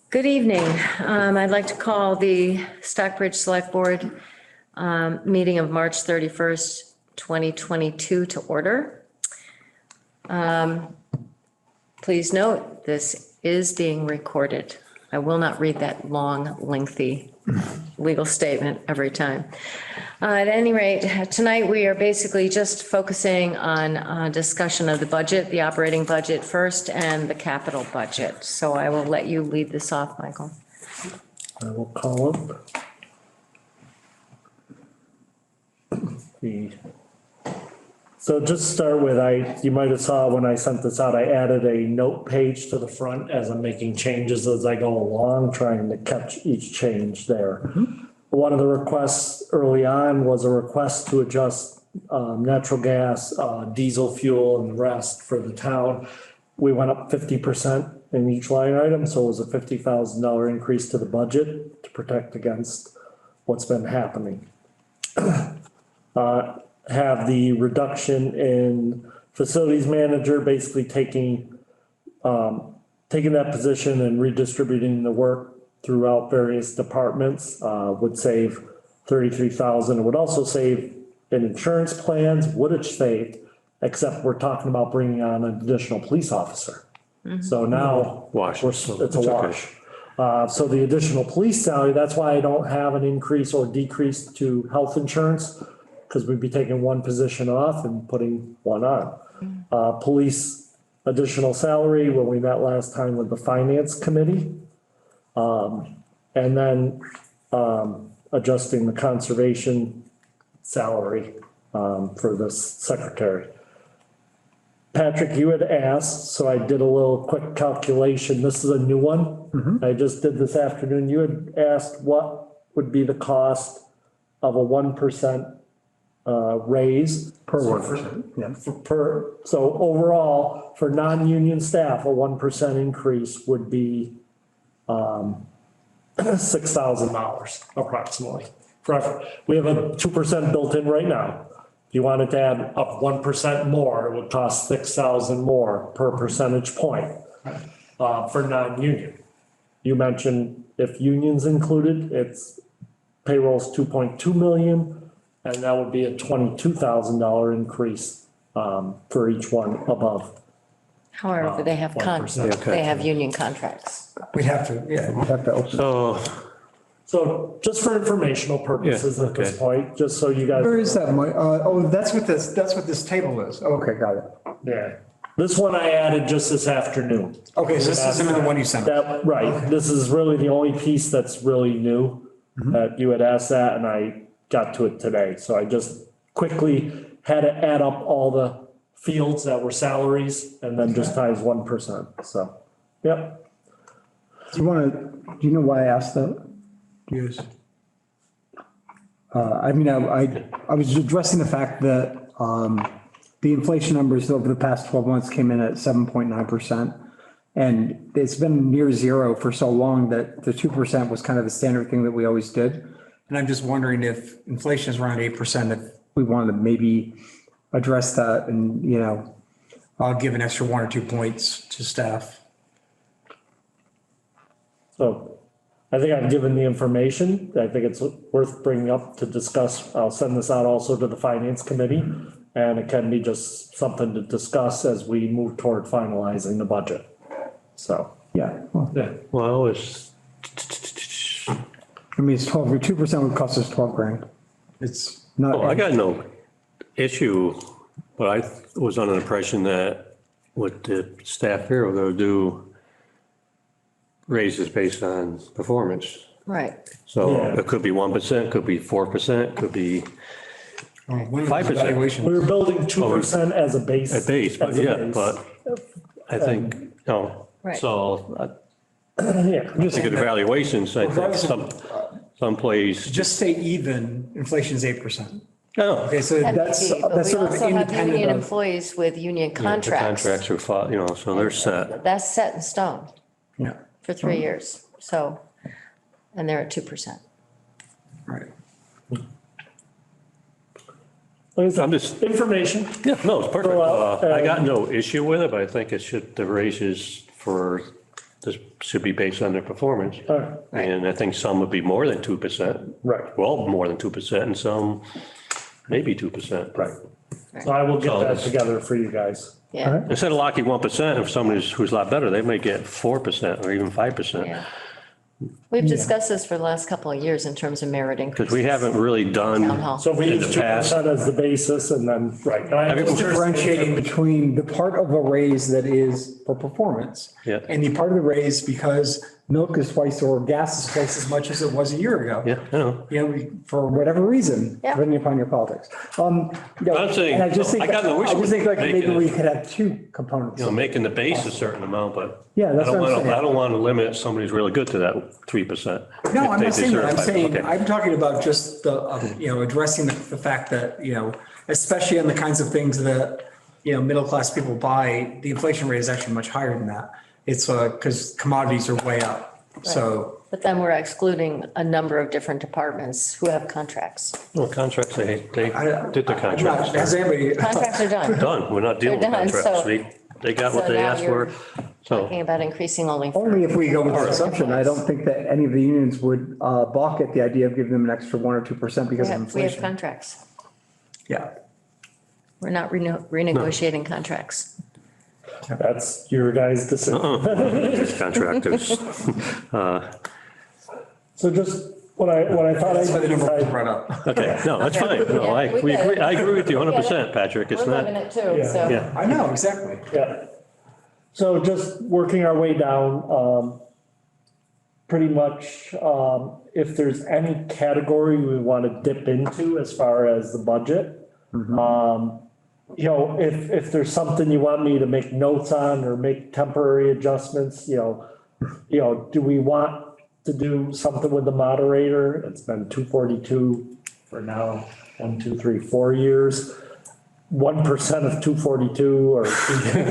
Good evening. I'd like to call the Stockbridge Selectboard meeting of March 31st, 2022 to order. Please note, this is being recorded. I will not read that long, lengthy legal statement every time. At any rate, tonight we are basically just focusing on discussion of the budget, the operating budget first, and the capital budget. So I will let you lead this off, Michael. I will call him. So just start with, you might have saw when I sent this out, I added a note page to the front as I'm making changes as I go along, trying to catch each change there. One of the requests early on was a request to adjust natural gas, diesel fuel and the rest for the town. We went up 50% in each line item, so it was a $50,000 increase to the budget to protect against what's been happening. Have the reduction in facilities manager, basically taking that position and redistributing the work throughout various departments, would save $33,000. It would also save in insurance plans, would have saved, except we're talking about bringing on an additional police officer. So now it's a wash. So the additional police salary, that's why I don't have an increase or decrease to health insurance, because we'd be taking one position off and putting one on. Police additional salary when we met last time with the finance committee. And then adjusting the conservation salary for the secretary. Patrick, you had asked, so I did a little quick calculation. This is a new one. I just did this afternoon. You had asked what would be the cost of a 1% raise Per 1%, yeah. So overall, for non-union staff, a 1% increase would be $6,000 approximately. We have a 2% built in right now. If you wanted to add up 1% more, it would cost $6,000 more per percentage point for non-union. You mentioned if union's included, it's payroll's 2.2 million. And that would be a $22,000 increase for each one above. However, they have they have union contracts. We'd have to, yeah, we'd have to open. So just for informational purposes at this point, just so you guys. Where is that, Mike? Oh, that's what this table is. Okay, got it. Yeah. This one I added just this afternoon. Okay, so this isn't the one you sent. Right. Okay. This is really the only piece that's really new that you had asked that, and I got to it today. So I just quickly had to add up all the fields that were salaries and then just times 1%. So, yep. Do you know why I asked that? Yes. I mean, I was addressing the fact that the inflation numbers over the past 12 months came in at 7.9%. And it's been near zero for so long that the 2% was kind of the standard thing that we always did. And I'm just wondering if inflation is around 8%, if we wanted to maybe address that and, I'll give an extra 1 or 2 points to staff. So I think I've given the information. I think it's worth bringing up to discuss. I'll send this out also to the finance committee, and it can be just something to discuss as we move toward finalizing the budget. So, Yeah. Well, it's, I mean, it's 12, or 2% would cost us 12 grand. It's not. I got no issue, but I was under the impression that with the staff here, they'll do raises based on performance. Right. So Yeah. it could be 1%, could be 4%, could be 5%. we were building 2% as a base. A base, but as a yeah, base. but I think, Right. so Yeah. I think of the valuations, I think some plays. Just stay even, inflation's 8%. Oh. Okay, so that's But we sort of also have union independent of. employees with union Yeah, the contracts. Contracts are, so they're set. That's set in stone Yeah, for 3 years. So, and they're at 2%. right. Like I said, I'm just, information. yeah, no, it's perfect. Go out I got and- no issue with it, but I think it should, the raises for this should be based on their performance. Right. And I think some would be more than 2%. Right. Well, more than 2% and some maybe 2%. Right. So I will get So that it's- together for you guys. Yeah, Instead of locking 1%, if somebody's who's a lot better, they may get 4% or even 5%. yeah. We've discussed this for the last couple of years in terms of merit increases. Because we haven't really Town done, hall. So we In use the past. 2% as the basis and then, right. And I Every- Differentiating between the part of a raise that is for performance. Yeah. And the part of the raise because milk is twice or gas is twice as much as it was a year ago. yeah, I know. You know, for whatever reason, Yeah. depending upon your politics. You know, I'm saying, and I just think, I got no I issue just think like with maybe making we it- could have two components. You know, making the base a certain amount, but Yeah, that's I don't what I'm want to, saying. I don't want to limit somebody's really good to that 3%. No, if I'm they not saying that. deserve I'm five. saying, Okay. I'm talking about just the, you know, addressing the fact that, you know, especially on the kinds of things that, you know, middle-class people buy, the inflation rate is actually much higher than that. It's because commodities are way up. So, But then we're excluding a number of different departments who have contracts. Well, contracts, they did the I'm not, contracts. has anybody, Contracts are done. Done, we're not dealing with They're done, contracts. so- They got what So they now asked you're for. Talking So, about increasing only. for- only if we go with the for assumption, I don't think that any of the unions would balk at the idea of giving them an extra 1 or 2% We because of have inflation. contracts. Yeah. We're not renegotiating contracts. That's your guys' decision. just contractors. So just what I thought That's why the I'd number was decide. brought up. Okay, no, that's fine. No, Yeah, we we get agree, it. I agree with you We get 100%, it. Patrick. It's We're not, living it too, Yeah. so. yeah. I know, exactly. Yeah. So just working our way down, pretty much, if there's any category we want to dip into as far as the budget. You know, if there's something you want me to make notes on or make temporary adjustments, you know, do we want to do something with the moderator? It's been 242 for now, 1, 2, 3, 4 years. 1% of 242 or,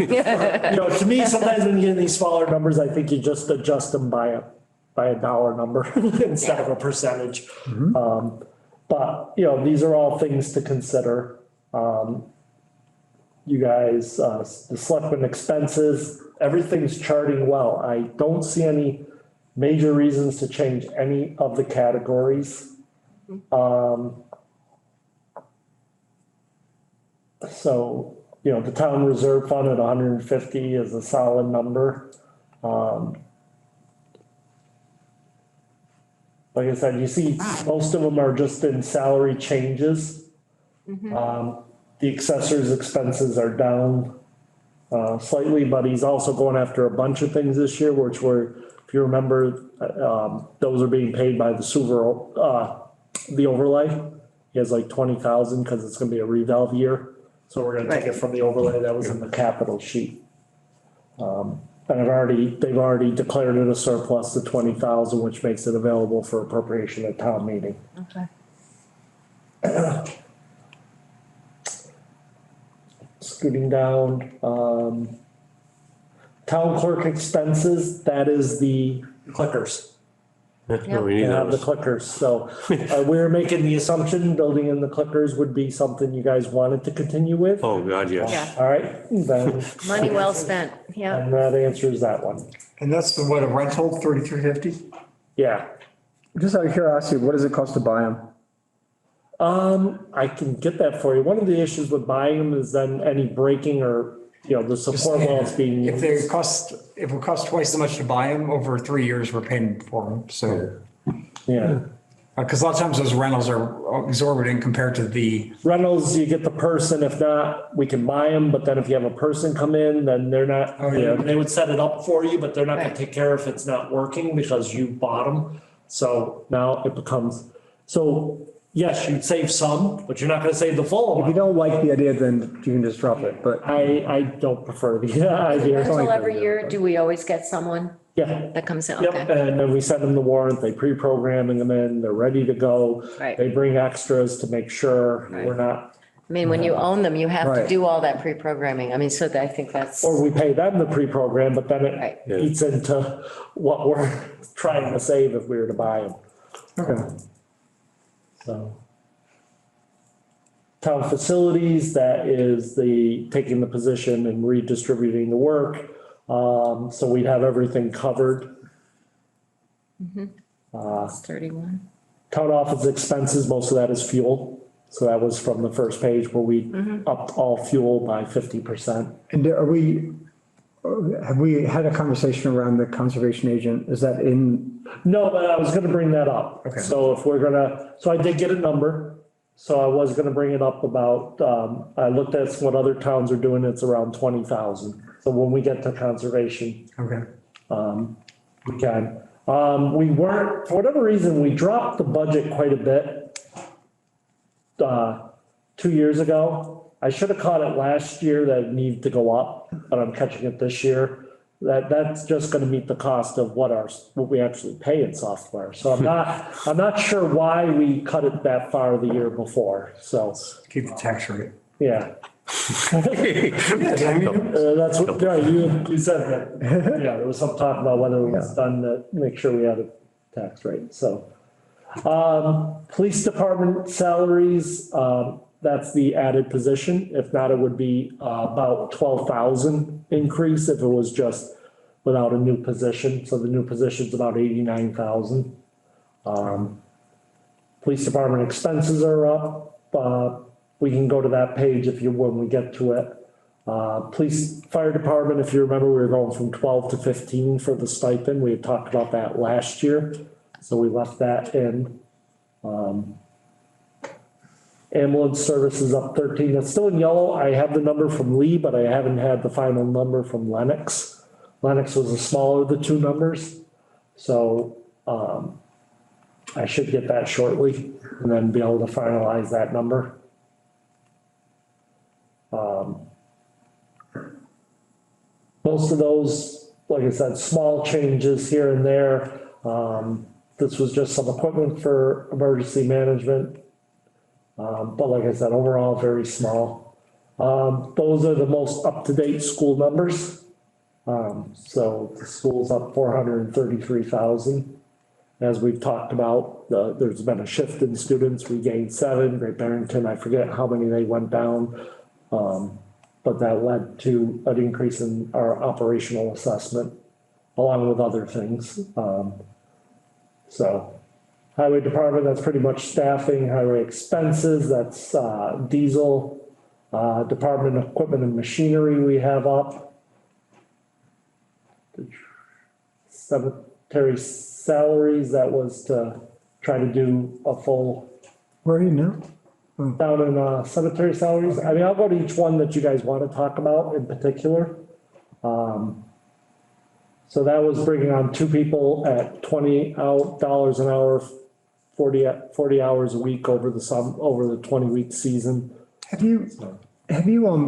you know, to me, sometimes when you get these smaller numbers, I think you just adjust them by a dollar number instead of a percentage. But, you know, these are all things to consider. You guys, the selectmen expenses, everything's charting well. I don't see any major reasons to change any of the categories. So, you know, the town reserve fund at 150 is a solid number. Like I said, you see, most of them are just in salary changes. The assessor's expenses are down slightly, but he's also going after a bunch of things this year, which were, if you remember, those are being paid by the the overlay. He has like 20,000 because it's gonna be a revalve year. So we're gonna take it from the overlay that was in the capital sheet. And they've already declared it a surplus to 20,000, which makes it available for appropriation at town meeting. Okay. Scooting down, town clerk expenses, that is the clickers. No, we They need have the those. clickers, so we're making the assumption building in the clickers would be something you guys wanted to continue with. Oh, God, yes. Yeah. All right, then, Money well spent, yeah. and that answers that one. And that's the, what, a rental, 3,350? Yeah, Just out of curiosity, what does it cost to buy them? I can get that for you. One of the issues with buying them is then any breaking or, you know, the support while it's being If used. if it costs twice as much to buy them, over 3 years, we're paying for them, so. Yeah, Because a lot of times those rentals are exorbitant compared to the, rentals, you get the person, if not, we can buy them, but then if you have a person come in, then they're not, Oh, yeah. they would set it up for you, but they're not gonna Right. take care if it's not working because you bought them. So now it becomes, so yes, you'd save some, but you're not gonna save the full if you amount. don't like the idea, then you can just drop it, but. I don't prefer the idea. Rental every year, do we always get someone Yeah. that comes in? Yep, Okay. and then we send them the warrant, they pre-programming them in, they're ready to go. Right. They bring extras to make sure we're not, I mean, when you own them, you have to Right. do all that pre-programming. I mean, so I think that's, or we pay them the pre-program, but then Right. it eats into what we're trying to save if we were to buy them, Okay. so. Town facilities, that is the, taking the position and redistributing the work. So we'd have everything covered. It's 31. Town office expenses, most of that is fuel. So that was from the first page where we upped all fuel by 50%. And have we had a conversation around the conservation agent? Is that in? No, but I was gonna bring that up. Okay. So if we're gonna, so I did get a number. So I was gonna bring it up about, I looked at what other towns are doing, it's around 20,000. So when we get to conservation, Okay. we can. We weren't, for whatever reason, we dropped the budget quite a bit 2 years ago. I should have caught it last year that it needed to go up, but I'm catching it this year. That's just gonna meet the cost of what we actually pay in software. So I'm not sure why we cut it that far the year before, so, Keep the tax rate. yeah. That's what, yeah, you said that, yeah, there was some talk about whether it was done to make sure we had a tax rate, so. Police department salaries, that's the added position. If not, it would be about 12,000 increase if it was just without a new position. So the new position's about 89,000. Police department expenses are up. We can go to that page when we get to it. Fire department, if you remember, we were going from 12 to 15 for the stipend. We had talked about that last year. So we left that in. Ambulance services up 13. That's still in yellow. I have the number from Lee, but I haven't had the final number from Lennox. Lennox was the smaller of the two numbers. So, I should get that shortly and then be able to finalize that number. Most of those, like I said, small changes here and there. This was just some equipment for emergency management. But like I said, overall, very small. Those are the most up-to-date school numbers. So the school's up 433,000. As we've talked about, there's been a shift in students. We gained 7, Great Barrington, I forget how many they went down. But that led to an increase in our operational assessment along with other things. So highway department, that's pretty much staffing. Highway expenses, that's diesel. Department of equipment and machinery we have up. Cemetery salaries, that was to try to do a full Where are you now? down in cemetery salaries. I mean, I'll go to each one that you guys want to talk about in particular. So that was bringing on 2 people at $20 an hour, 40 hours a week over the 20-week season. Have you,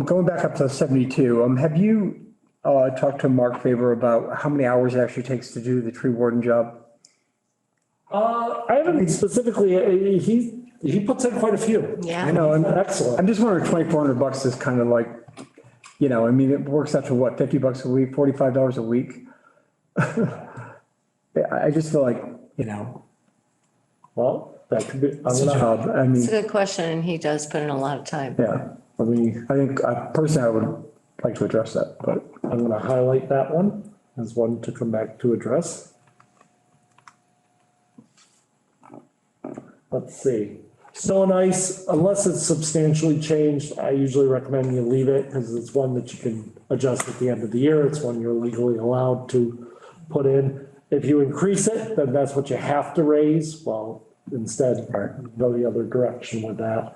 going back up to 72, have you talked to Mark Faber about how many hours it actually takes to do the tree warden job? I haven't specifically, he puts in quite a few. Yeah. I know, Excellent. I'm just wondering, $2,400 is kind of like, I mean, it works out to what, $50 a week, $45 a week? I just feel like, Well, that could be, it's a job. I It's a mean, good question, and he does put in a lot of time. yeah, I think personally, I would like to address that, but I'm gonna highlight that one as one to come back to address. Let's see. Snow and ice, unless it's substantially changed, I usually recommend you leave it because it's one that you can adjust at the end of the year. It's one you're legally allowed to put in. If you increase it, then that's what you have to raise. Well, instead, go the other direction with that.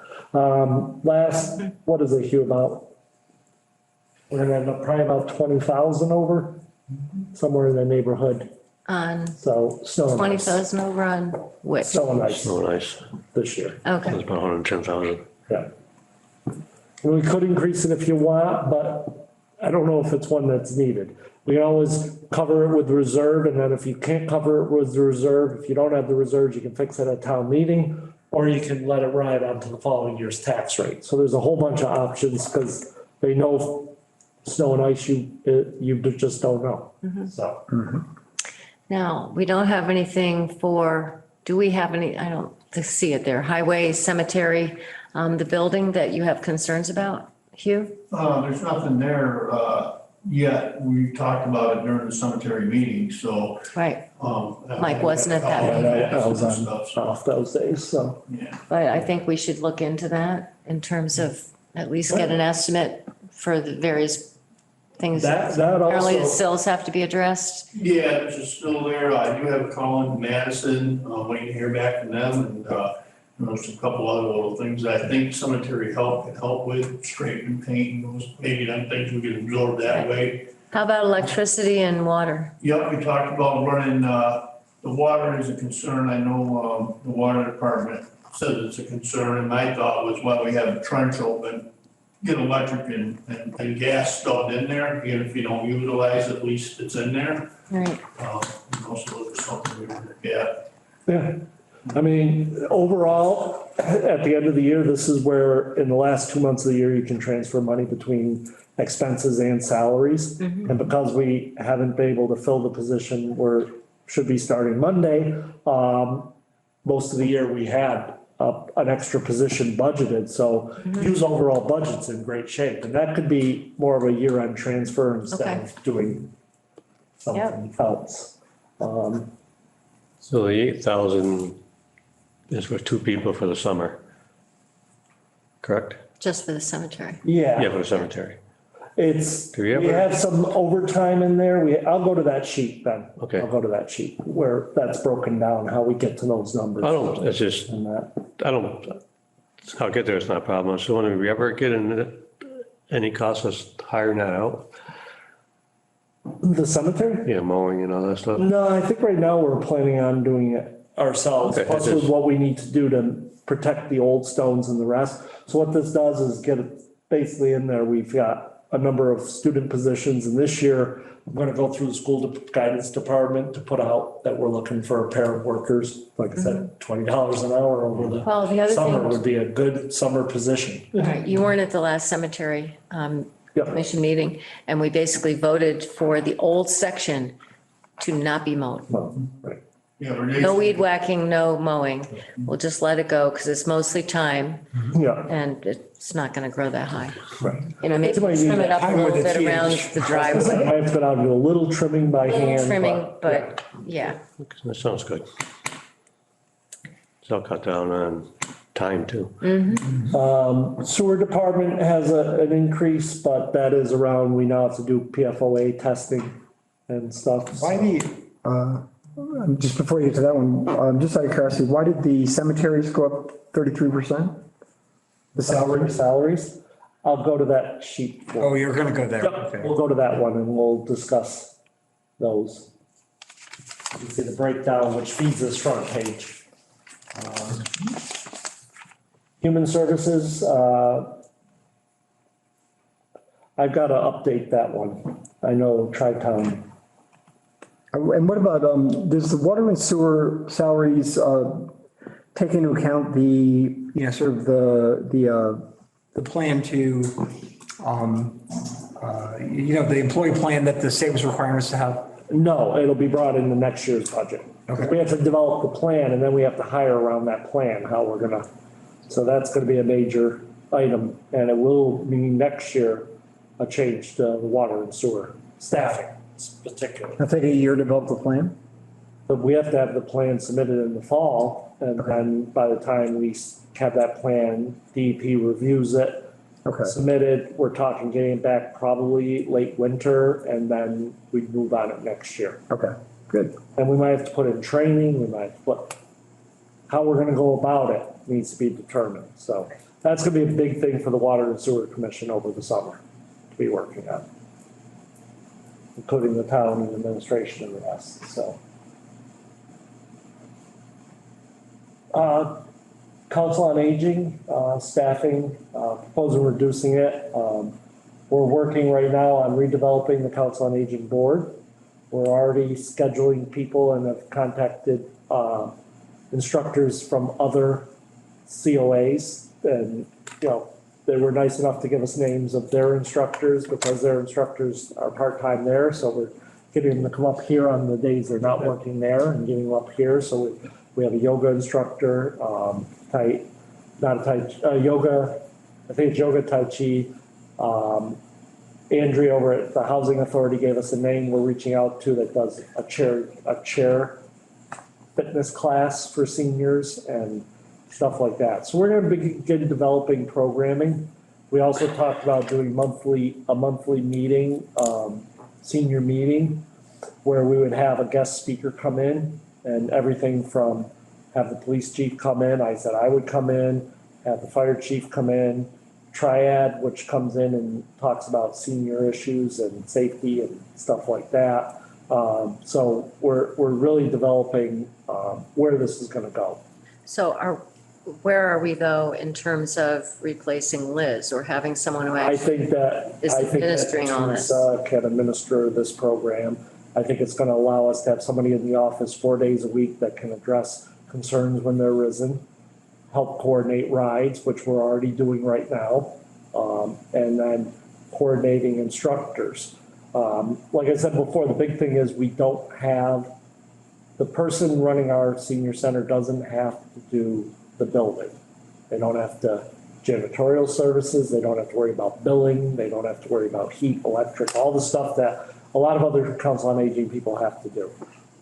Last, what is it, Hugh, about? We're gonna end up probably about 20,000 over, somewhere in the neighborhood. On So snow and ice. 20,000 over on which? Snow and ice Oh, nice. this year, Okay, It's about 110,000. yeah. And we could increase it if you want, but I don't know if it's one that's needed. We can always cover it with reserve, and then if you can't cover it with the reserve, if you don't have the reserves, you can fix it at town meeting, or you can let it ride onto the following year's tax rate. So there's a whole bunch of options, because they know snow and ice, you just don't know, so. now, we don't have anything do we have any, I don't see it there, highway, cemetery, the building that you have concerns about, Hugh? There's nothing there, yet. We talked about it during the cemetery meeting, so. Right, Mike Mike wasn't at that meeting. I was on off those days, so. Yeah, but I think we should look into that in terms of at least get an estimate for the various things. That Apparently the also, sills have to be addressed. yeah, it's still there. I do have a call in Madison, waiting to hear back from them, and, there's a couple other little things that I think cemetery can help with, scraping, painting, those, maybe them things we can absorb that way. How about electricity and water? Yep, we talked about running, the water is a concern. I know, the water department says it's a concern, and my thought was, well, we have a trench open, get electric and gas stubbed in there, even if you don't utilize it, at least it's in there. Right, Also look for something we can look at. yeah, I mean, overall, at the end of the year, this is where, in the last 2 months of the year, you can transfer money between expenses and salaries. And because we haven't been able to fill the position where should be starting Monday, most of the year we had an extra position budgeted, so use overall budget's in great shape. And that could be more of a year-end transfer instead of doing something else. So the 8,000 is for 2 people for the summer, correct? just for the cemetery. Yeah, for the cemetery. It's, Do we we ever- have some overtime in there. I'll go to that sheet, Ben. Okay. I'll go to that sheet where that's broken down, how we get to those numbers. It's just, And that, I'll get there, it's not a problem. So when we ever get in any cost us hiring that out, the cemetery? yeah, mowing and all that stuff. No, I think right now we're planning on doing it ourselves, Okay, plus it with is. what we need to do to protect the old stones and the rest. So what this does is get it basically in there. We've got a number of student positions, and this year I'm gonna go through the school guidance department to put out that we're looking for a pair of workers. Like I said, $20 an hour over Well, the the other summer thing- would be a good summer position. All right, you weren't at the last cemetery Yep. commission meeting, and we basically voted for the old section to not be mowed. Well, right. Yeah, we're No weed whacking, no mowing. We'll just let it go because it's mostly time Yeah, and it's not going to grow that high. right. You know, maybe Somebody trim need it up a time little with the bit around TH. the I driveway. might have to go down and do a little trimming by hand. Trimming, but yeah, That sounds good. So I'll cut down on time too. Sewer department has an increase, but that is around, we now have to do PFOA testing and stuff. Why just before you get to that one, just out of curiosity, why did the cemeteries go up 33%? The salaries? Salaries, I'll go to that sheet. for- Oh, you're gonna go there, Yep, okay. we'll go to that one and we'll discuss those. You see the breakdown, which feeds this front page. Human services, I've got to update that one. I know Tri-Town. And what about, does the water and sewer salaries, take into account sort of the plan to, the employee plan that the state was requiring us to have? No, it'll be brought into next year's budget. Okay. We have to develop the plan and then we have to hire around that plan, how we're gonna, so that's gonna be a major item. And it will mean next year a change to the water and sewer staffing particularly. It'll take a year to develop the plan? But we have to have the plan submitted in the fall, and then by the time we have that plan, DEP reviews it, Okay. submitted, we're talking getting it back probably late winter, and then we'd move on it next year. Okay, good. And we might have to put in training, we might, how we're gonna go about it needs to be determined, so that's gonna be a big thing for the Water and Sewer Commission over the summer to be working on. Including the town and administration and the rest, so. Council on Aging, staffing, proposing reducing it. We're working right now on redeveloping the Council on Aging Board. We're already scheduling people and have contacted, instructors from other COAs. And, they were nice enough to give us names of their instructors because their instructors are part-time there. So we're getting them to come up here on the days they're not working there and getting them up here. So we have a yoga instructor, yoga, I think it's yoga, Tai Chi, Andrea over at the Housing Authority gave us a name we're reaching out to that does a chair fitness class for seniors and stuff like that. So we're gonna begin developing programming. We also talked about doing a monthly meeting, senior meeting, where we would have a guest speaker come in and everything from have the police chief come in. I said I would come in, have the fire chief come in, Triad, which comes in and talks about senior issues and safety and stuff like that. So we're really developing where this is gonna go. So where are we though in terms of replacing Liz or having someone who I actually think that is administering all this? Teresa can administer this program. I think it's gonna allow us to have somebody in the office 4 days a week that can address concerns when they're risen, help coordinate rides, which we're already doing right now, and then coordinating instructors. Like I said before, the big thing is we don't have, the person running our senior center doesn't have to do the building. They don't have to janitorial services, they don't have to worry about billing, they don't have to worry about heat, electric, all the stuff that a lot of other council on aging people have to do.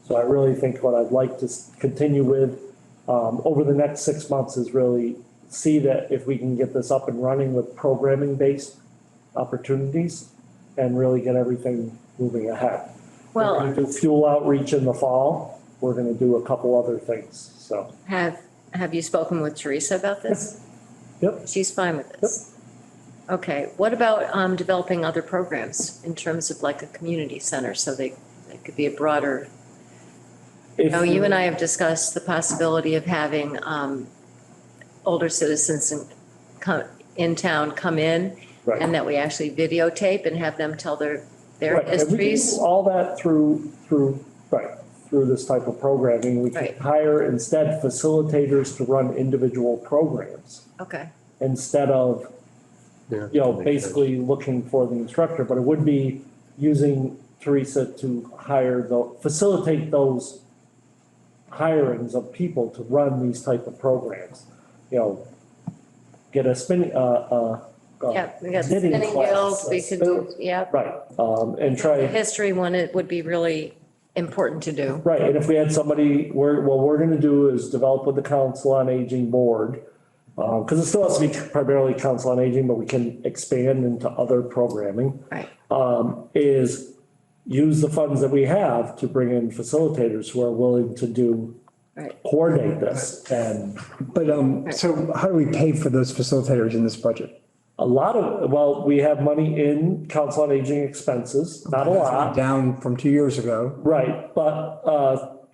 So I really think what I'd like to continue with over the next 6 months is really see that if we can get this up and running with programming-based opportunities and really get everything moving ahead. Well- We're gonna do fuel outreach in the fall. We're gonna do a couple other things, so. Have you spoken with Teresa about this? Yep. She's fine with this? Okay, what about developing other programs in terms of like a community center, so it could be a broader. If You and I have discussed the possibility of having older citizens in town come in, Right. and that we actually videotape and have them tell their Right, and we can histories. do all that through this type of programming. We can Right. hire instead facilitators to run individual programs Okay, instead of, Yeah, you know, makes sense. basically looking for the instructor, but it would be using Teresa to facilitate those hirings of people to run these type of programs. You know, get a spinning, yeah, we got knitting spinning class, wheels, we could do, yeah. right, and The try. history one, it would be really important to do. Right, and if we had somebody, what we're gonna do is develop with the Council on Aging Board, because it still has to be primarily Council on Aging, but we can expand into other programming. Right. Is use the funds that we have to bring in facilitators who are willing to Right. coordinate this. And But, so how do we pay for those facilitators in this budget? we have money in Council on Aging expenses, not a lot. Down from 2 years ago. Right, but,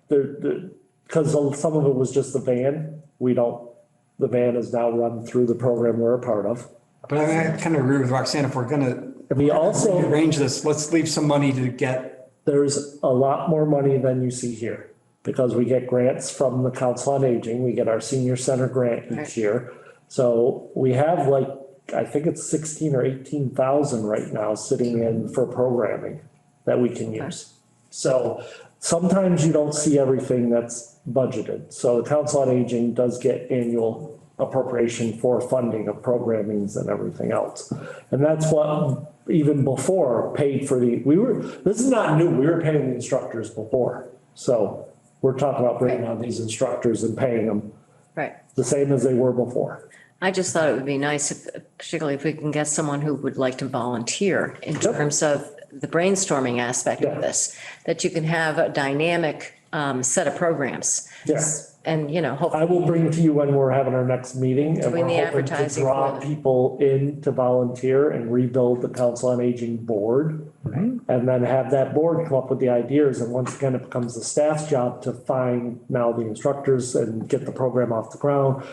because some of it was just the van, the van is now run through the program we're a part of. But I kind of agree with Roxanne, if we're gonna We also, arrange this, let's leave some money to get. there's a lot more money than you see here, because we get grants from the Council on Aging, we get our senior center grant Right. each year. So we have like, I think it's 16 or 18,000 right now sitting in for programming that we can use. So sometimes you don't see everything that's budgeted. So the Council on Aging does get annual appropriation for funding of programmings and everything else. And that's what, even before, paid for this is not new, we were paying the instructors before. So we're talking about bringing on these instructors and paying them Right. the same as they were before. I just thought it would be nice if, particularly if we can get someone who would like to volunteer in terms of the brainstorming aspect of Yeah. this, that you can have a dynamic set of programs. Yeah. And, you know, hopefully, I will bring to you when we're having our next meeting, and we're Doing the hoping to advertising draw for it. people in to volunteer and rebuild the Council on Aging board. And then have that board come up with the ideas, and once again, it becomes the staff's job to find now the instructors and get the program off the ground,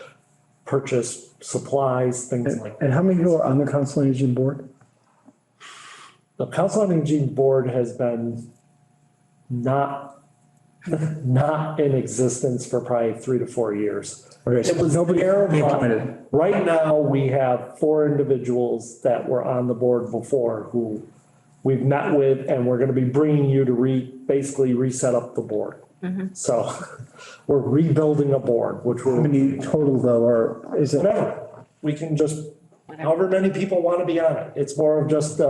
purchase supplies, things like that. And how many people are on the Council on Aging Board? The Council on Aging board has been not in existence for probably 3 to 4 years. Okay, so It was nobody there, but appointed. right now, we have 4 individuals that were on the board before who we've met with, and we're gonna be bringing you to basically reset up the board. So we're rebuilding a board, which How we're, many total though, or is it? whatever, we can just, however many people wanna be on it. It's more of just,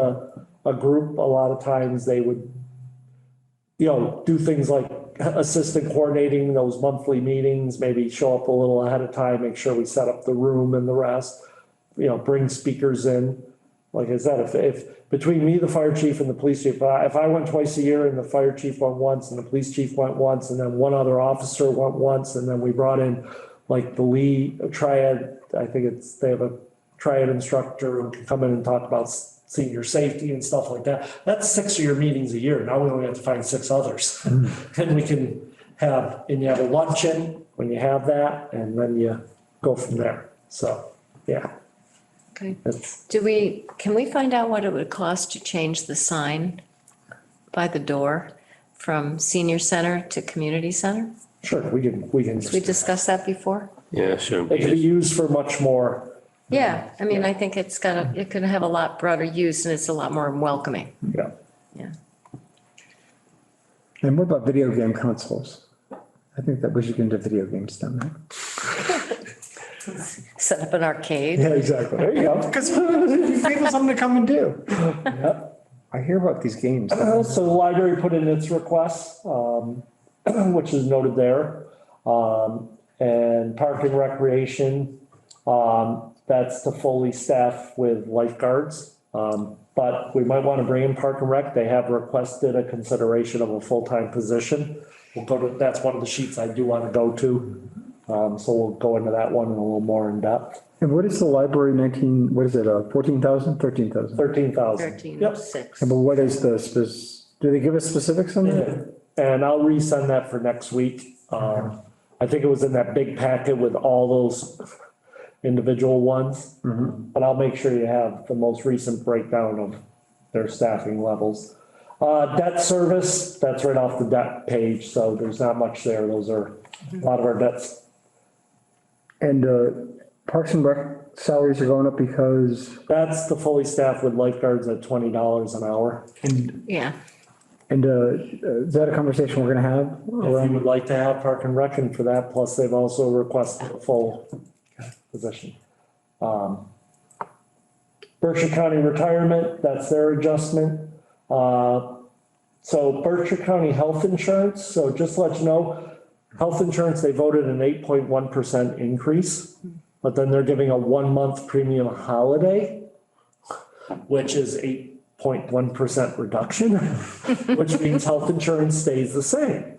a group, a lot of times they would, do things like assistant coordinating those monthly meetings, maybe show up a little ahead of time, make sure we set up the room and the rest, bring speakers in. Like I said, if between me, the fire chief and the police chief, if I went twice a year and the fire chief went once and the police chief went once and then one other officer went once and then we brought in like the lead triad, I think they have a triad instructor who can come in and talk about senior safety and stuff like that. That's 6 of your meetings a year. Now we only have to find 6 others. And we can and you have a luncheon when you have that and then you go from there. So, yeah. Okay. That's, Can we find out what it would cost to change the sign by the door from senior center to community center? sure, we can Did we discuss that before? Yeah, shouldn't it can be be. used for much more. Yeah, I mean, I think it could have a lot broader use and it's a lot more welcoming. Yeah. Yeah. And what about video game consoles? I think that we should get into video games down there. Set up an arcade. Yeah, exactly. There you go. Because people something to come and do. Yep. I hear about these games. So the library put in its request, which is noted there. And park and recreation, that's to fully staff with lifeguards. But we might want to bring in park and rec. They have requested a consideration of a full-time position. That's one of the sheets I do want to go to. So we'll go into that one in a little more in depth. And what is the library 19, what is it, 14,000, 13,000? 13,000. 13,600. But what is do they give us specifics on that? Yep. And I'll resend that for next week. I think it was in that big packet with all those individual ones. But I'll make sure you have the most recent breakdown of their staffing levels. Debt service, that's right off the debt page, so there's not much there. Those are a lot of our debts. And Parks and Rec salaries are going up because, That's the fully staffed with lifeguards at $20 an hour. Yeah. and is that a conversation we're gonna have? If you would like to have park and rec for that, plus they've also requested a full position. Berkshire County retirement, that's their adjustment. So Berkshire County health insurance, so just to let you know, health insurance, they voted an 8.1% increase, but then they're giving a 1-month premium holiday, which is 8.1% reduction, which means health insurance stays the same.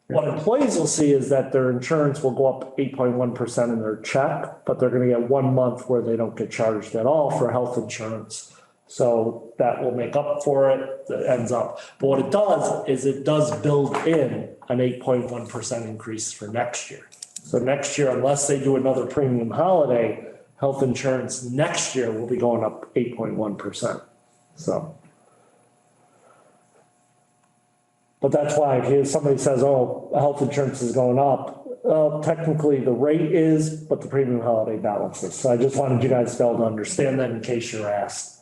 What employees will see is that their insurance will go up 8.1% in their check, but they're gonna get 1 month where they don't get charged at all for health insurance. So that will make up for it, that ends up. But what it does is it does build in an 8.1% increase for next year. So next year, unless they do another premium holiday, health insurance next year will be going up 8.1%. So. But that's why if somebody says, oh, health insurance is going up, well, technically the rate is, but the premium holiday balances. So I just wanted you guys to be able to understand that in case you're asked.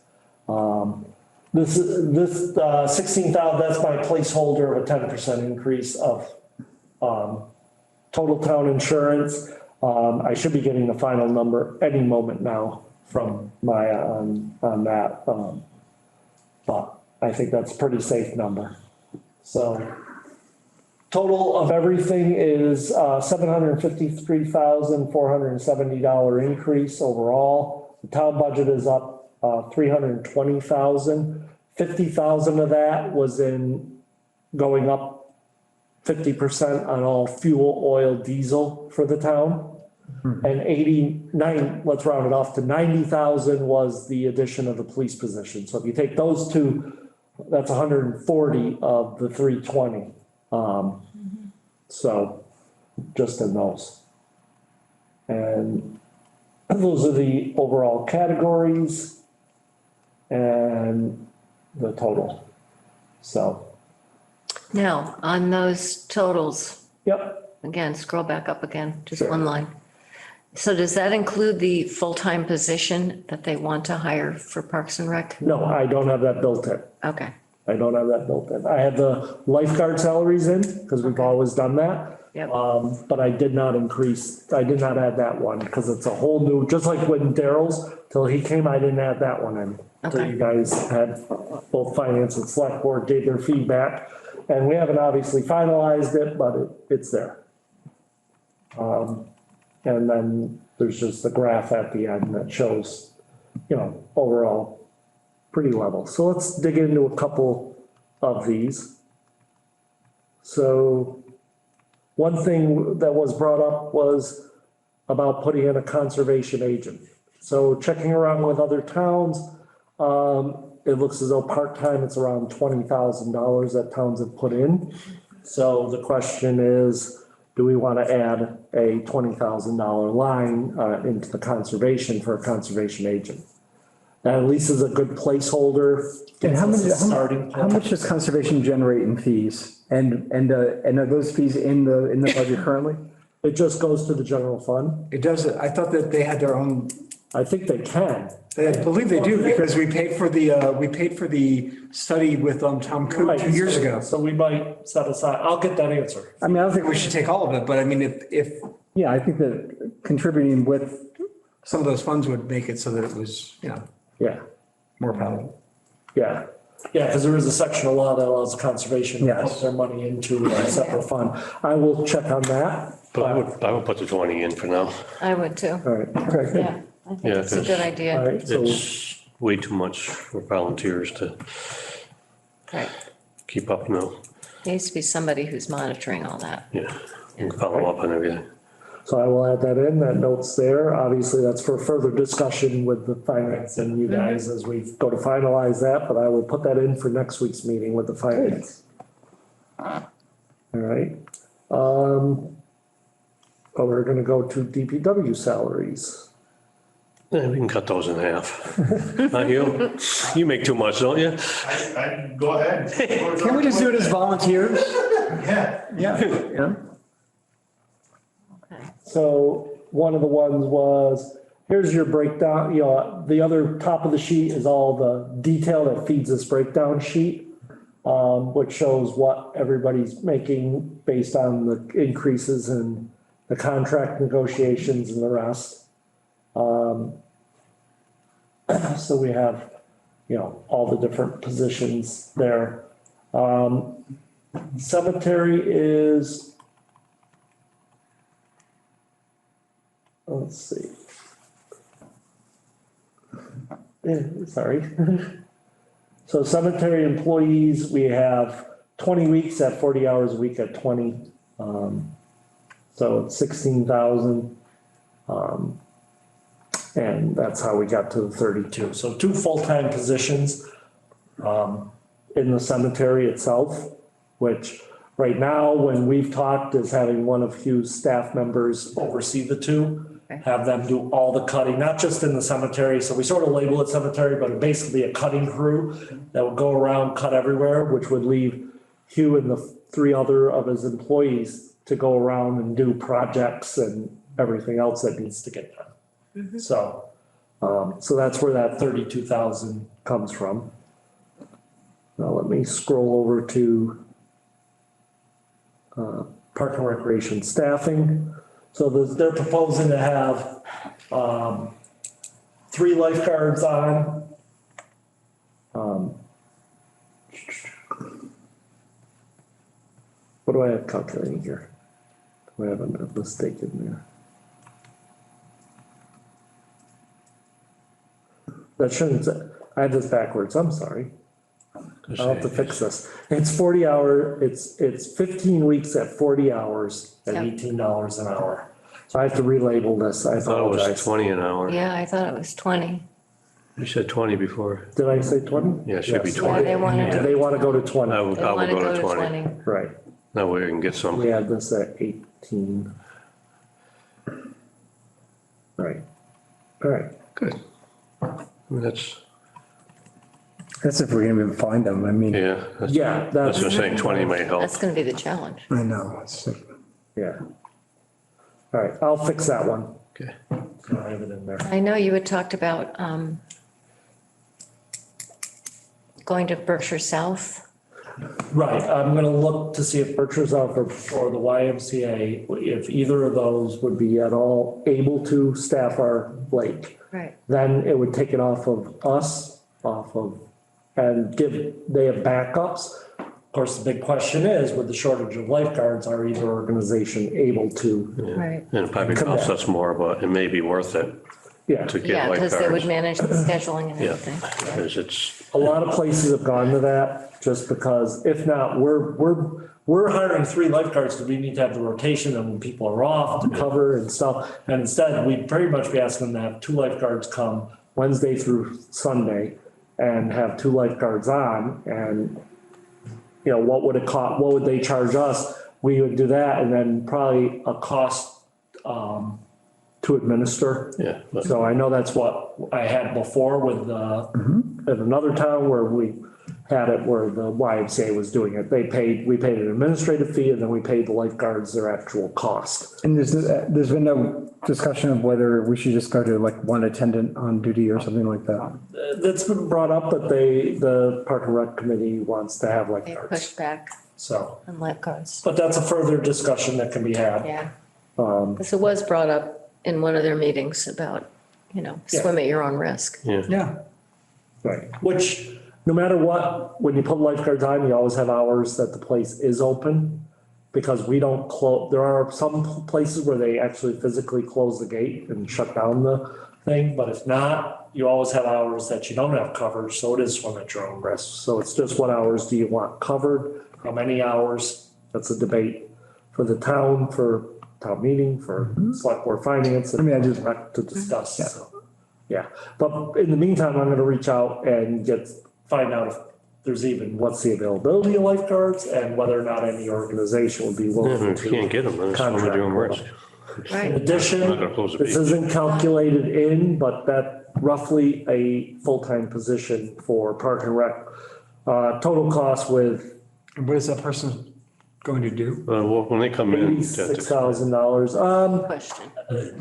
This 16,000, that's my placeholder of a 10% increase of total town insurance. I should be getting the final number any moment now from my, on that. But I think that's a pretty safe number. So total of everything is $753,470 increase overall. The town budget is up 320,000. 50,000 of that was in going up 50% on all fuel, oil, diesel for the town. And 89, let's round it off to 90,000 was the addition of the police position. So if you take those two, that's 140 of the 320. So just in those. And those are the overall categories and the total. So, Now, on those totals, yep, again, scroll back up again, just Sure. one line. So does that include the full-time position that they want to hire for Parks and Rec? no, I don't have that built in. Okay, I don't have that built in. I have the lifeguard salaries in, because we've always done that. Yep. But I did not add that one, because it's a whole new, just like when Daryl's, till he came, I didn't add that one in. Till Okay. you guys had, both finance and select board gave their feedback, and we haven't obviously finalized it, but it's there. And then there's just the graph at the end that shows, overall pretty level. So let's dig into a couple of these. So one thing that was brought up was about putting in a conservation agent. So checking around with other towns, it looks as though part-time, it's around $20,000 that towns have put in. So the question is, do we want to add a $20,000 line into the conservation for a conservation agent? That at least is a good placeholder. And Starting how much does conservation generate in fees? And are those fees in the budget currently? It just goes to the general fund. It does, I thought that they had their own, I think they can. I believe they do, because we paid for the study with Tom Coop 2 years ago. So we might set aside, I'll get that answer. I mean, I don't think we should take all of it, but I mean, if. Yeah, I think that contributing with some of those funds would make it so that it was, Yeah, more palatable. yeah. Yeah, because there is a section of law that allows conservation to Yes. put their money into a separate fund. I will check on that. But I would put the 20 in for now. I would too. All right, okay. Yeah, I think Yeah, it's a 'cause- good All idea. right, so, It's way too much for volunteers to Right. keep up now. There needs to be somebody who's monitoring all that. Yeah, and follow up on everything. so I will add that in, that note's there. Obviously, that's for further discussion with the finance and you guys as we go to finalize that, but I will put that in for next week's meeting with the finance. All right. We're gonna go to DPW salaries. Yeah, we can cut those in half. Not you? You make too much, don't you? I, go ahead. Can we just do it as volunteers? Yeah. Yeah. So one of the ones was, here's your breakdown, the other top of the sheet is all the detail that feeds this breakdown sheet, which shows what everybody's making based on the increases in the contract negotiations and the rest. So we have, all the different positions there. Cemetery is, let's see. Sorry. So cemetery employees, we have 20 weeks at 40 hours a week at 20. So it's 16,000. And that's how we got to the 32. So 2 full-time positions in the cemetery itself, which right now, when we've talked, is having one of Hugh's staff members oversee the 2, have them do all the cutting, not just in the cemetery. So we sort of label it cemetery, but basically a cutting crew that would go around, cut everywhere, which would leave Hugh and the 3 other of his employees to go around and do projects and everything else that needs to get done. So that's where that 32,000 comes from. Now let me scroll over to Park and Recreation staffing. So they're proposing to have 3 lifeguards on. What do I have calculating here? Do I have a mistake in there? That shouldn't, I have this backwards, I'm sorry. I'll have to fix this. It's 40 hour, it's 15 weeks at 40 hours at Yep. $18 an hour. So I have to relabel this, I I thought it was apologize. 20 an hour. Yeah, I thought it was 20. You said 20 before. Did I say 20? Yeah, it should be Yes. 20. Yeah, they wanted to, They want to go to I 20, would, they I would want to go to 20. right. That way we can get some. We had this at 18. Right. All right. Good. I mean, that's, That's if we're gonna even find them. I mean, yeah. Yeah, That's that's, what I'm saying, 20 might help. that's going to be the challenge. I know. It's like, yeah. All right, I'll fix that one. Okay. I have it in there. I know you had talked about going to Berkshire South. Right, I'm gonna look to see if Berkshire's offer or the YMCA, if either of those would be at all able to staff our lake. Right. Then it would take it off of us, and they have backups. Of course, the big question is, with the shortage of lifeguards, are either organization able to? Right. And it probably costs us more, but it may be worth it Yeah, to get Yeah, because they would lifeguards. manage the scheduling and Yeah, everything. because it's, a lot of places have gone to that, just because if not, we're hiring 3 lifeguards because we need to have the rotation and when people are off to cover and stuff. And instead, we'd pretty much be asking them to have 2 lifeguards come Wednesday through Sunday and have 2 lifeguards on. And, you know, what would it cost, what would they charge us? We would do that, and then probably a cost to administer. yeah. but- So I know that's what I had before with, in another town where we had it, where the YMCA was doing it. We paid an administrative fee, and then we paid the lifeguards their actual cost. And there's been no discussion of whether we should just go to like 1 attendant on duty or something like that. That's been brought up, but the Park and Rec Committee wants to have They lifeguards, pushed back so. on lifeguards. But that's a further discussion that can be had. Yeah. Because it was brought up in one of their meetings about, Yeah. swim at your own risk. Yeah. Right. Which, no matter what, when you put lifeguards on, you always have hours that the place is open. Because we don't close, there are some places where they actually physically close the gate and shut down the thing, but if not, you always have hours that you don't have covered, so it is swim at your own risk. So it's just what hours do you want covered, how many hours, that's a debate for the town, for town meeting, for select board finance. I mean, I just- To discuss, so, yeah. But in the meantime, I'm gonna reach out and find out if there's even, what's the availability of lifeguards and whether or not any organization would be Yeah, willing if you to. can't get them, then it's swim at your own risk. In Right. addition, Not gonna close the this beach. isn't calculated in, but that roughly a full-time position for Park and Rec. Total cost with And what is that person going to do? Well, when they come in, $86,000. Question.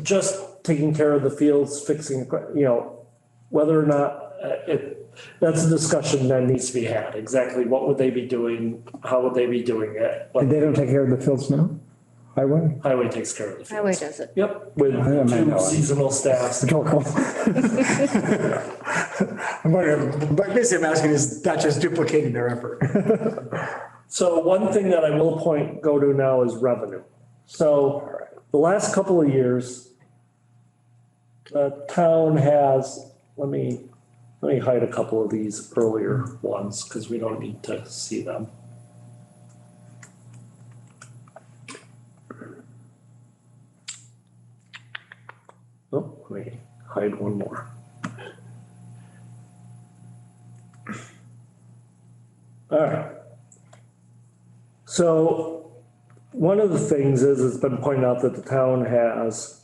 Just taking care of the fields, fixing, whether or not that's a discussion that needs to be had. Exactly what would they be doing? How would they be doing it? And they don't take care of the fields now? Highway? Highway takes care of the Highway fields. does it. Yep, with I might 2 know. seasonal staffs. Rhetorical. I'm wondering, but basically I'm asking, is that just duplicating their effort? So one thing that I will go to now is revenue. So the last couple of years, the town has, let me hide a couple of these earlier ones because we don't need to see them. Oh, let me hide one more. All right. So one of the things is, it's been pointed out that the town has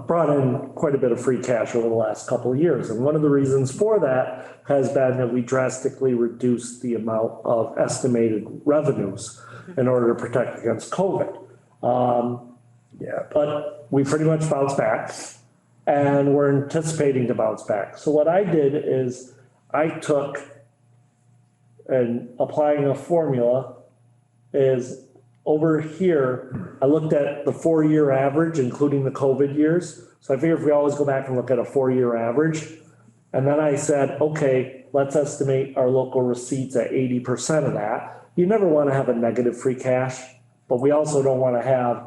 brought in quite a bit of free cash over the last couple of years. And one of the reasons for that has been that we drastically reduced the amount of estimated revenues in order to protect against COVID. But we pretty much bounced back and we're anticipating to bounce back. So what I did is I took and applying a formula is over here, I looked at the 4-year average, including the COVID years. So I figured if we always go back and look at a 4-year average, and then I said, okay, let's estimate our local receipts at 80% of that. You never want to have a negative free cash, but we also don't want to have